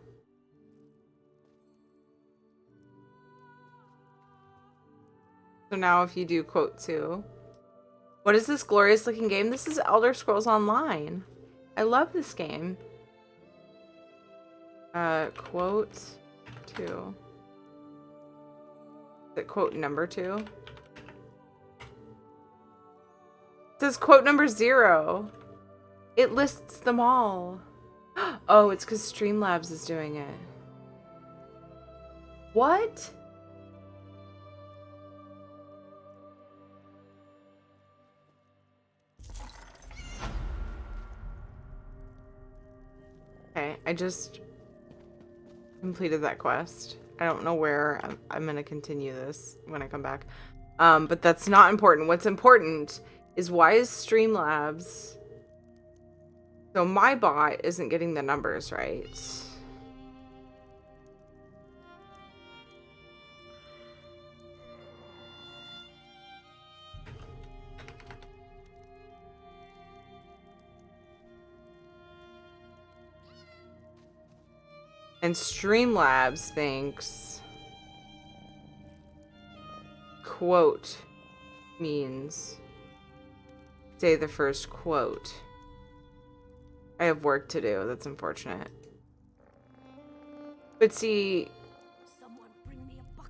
So now if you do quote 2. What is this glorious looking game? This is Elder Scrolls Online. I love this game. Quote 2. Is it quote number 2? It says quote number 0. It lists them all. Oh, it's because Streamlabs is doing it. What? Okay, I just completed that quest. I don't know where I'm gonna continue this when I come back. But that's not important. What's important is why is Streamlabs... So my bot isn't getting the numbers right. And Streamlabs thinks quote means say the first quote. I have work to do. That's unfortunate. But see,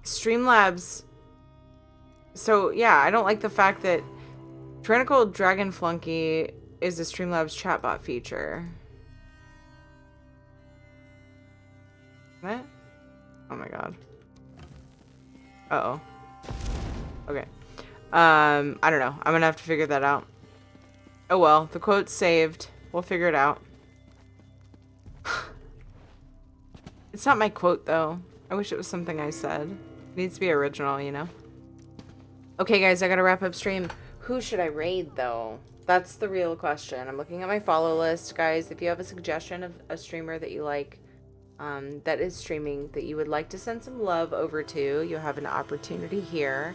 Streamlabs... So, yeah, I don't like the fact that Tyrannical Dragon Flunky is a Streamlabs chatbot feature. What? Oh my god. Uh-oh. Okay. I don't know. I'm gonna have to figure that out. Oh well, the quote's saved. We'll figure it out. It's not my quote, though. I wish it was something I said. It needs to be original, you know? Okay, guys, I gotta wrap up stream. Who should I raid, though? That's the real question. I'm looking at my follow list, guys. If you have a suggestion of a streamer that you like, that is streaming, that you would like to send some love over to, you have an opportunity here.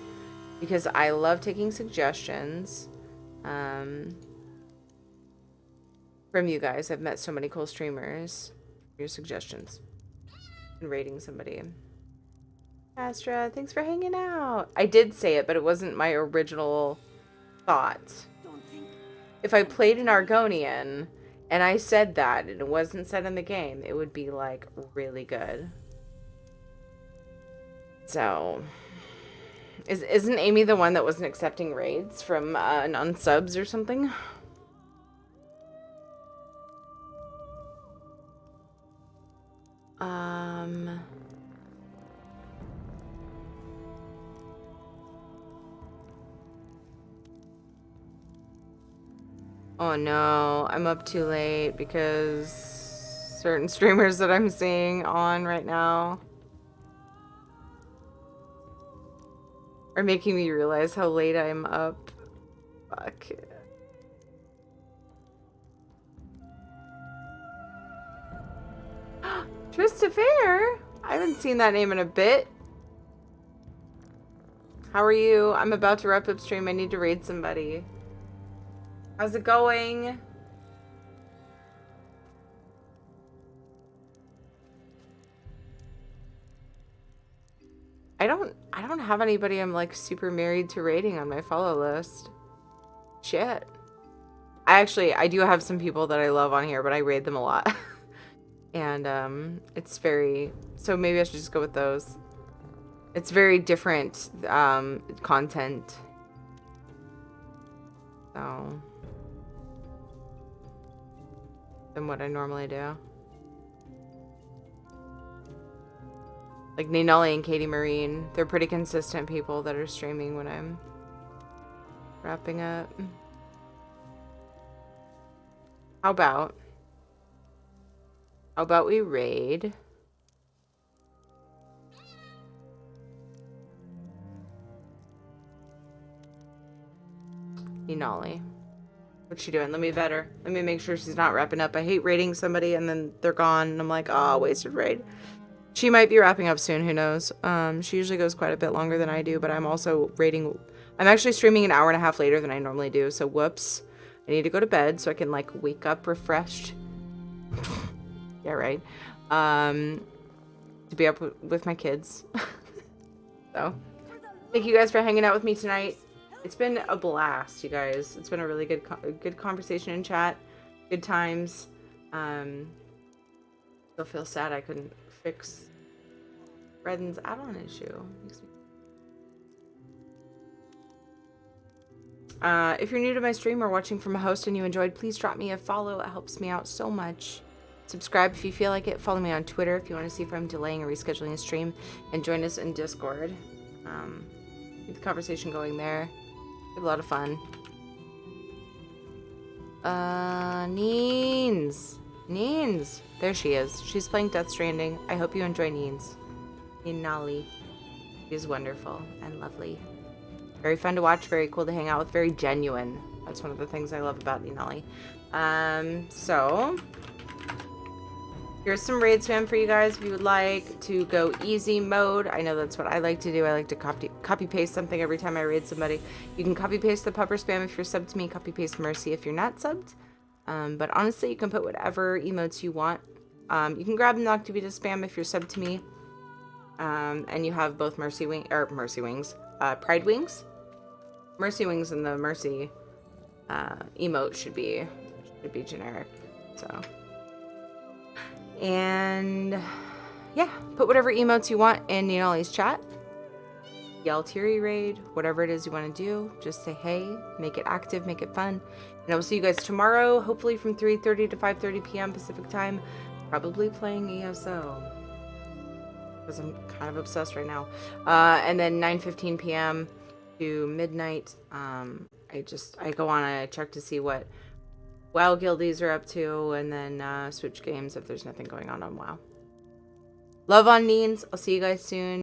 Because I love taking suggestions from you guys. I've met so many cool streamers. Your suggestions. And rating somebody. Astra, thanks for hanging out. I did say it, but it wasn't my original thought. If I played an Argonian and I said that and it wasn't said in the game, it would be like really good. So, isn't Amy the one that wasn't accepting raids from non-subs or something? Oh no, I'm up too late because certain streamers that I'm seeing on right now are making me realize how late I'm up. Fuck. Trista I haven't seen that name in a bit. How are you? I'm about to wrap up stream. I need to raid somebody. How's it going? I don't have anybody I'm like super married to raiding on my follow list. Shit. I do have some people that I love on here, but I raid them a lot. And it's very, so maybe I should just go with those. It's very different content. So than what I normally do. Like Ninali and Katie Marine, they're pretty consistent people that are streaming when I'm wrapping up. How about we raid Ninali? What's she doing? Let me vet her. Let me make sure she's not wrapping up. I hate raiding somebody and then they're gone and I'm like, oh, wasted raid. She might be wrapping up soon, who knows? She usually goes quite a bit longer than I do, but I'm also raiding. I'm actually streaming an hour and a half later than I normally do, so whoops. I need to go to bed so I can like wake up refreshed. Yeah, right. To be up with my kids. So, thank you guys for hanging out with me tonight. It's been a blast, you guys. It's been a really good conversation in chat. Good times. Still feel sad I couldn't fix Redden's add-on issue. If you're new to my stream or watching from a host and you enjoyed, please drop me a follow. It helps me out so much. Subscribe if you feel like it. Follow me on Twitter if you want to see if I'm delaying or rescheduling a stream. And join us in Discord. Keep the conversation going there. Have a lot of fun. Neens. Neens. There she is. She's playing Death Stranding. I hope you enjoy Neens. Nali. She is wonderful and lovely. Very fun to watch, very cool to hang out with, very genuine. That's one of the things I love about Nali. So here's some raid spam for you guys if you would like to go easy mode. I know that's what I like to do. I like to copy paste something every time I raid somebody. You can copy paste the pupper spam if you're subbed to me, copy paste Mercy if you're not subbed. But honestly, you can put whatever emotes you want. You can grab Noctibita spam if you're subbed to me. And you have both Pride Wings. Mercy Wings and the Mercy emote should be generic. So, and yeah, put whatever emotes you want in Ninali's chat. Yell Teary raid, whatever it is you want to do. Just say hey, make it active, make it fun. And I will see you guys tomorrow, hopefully from 3:30 to 5:30 p.m. Pacific time. Probably playing ESO. Because I'm kind of obsessed right now. And then 9:15 p.m. to midnight. I go on a check to see what WoW guildies are up to, and then switch games if there's nothing going on WoW. Love on Neens. I'll see you guys soon.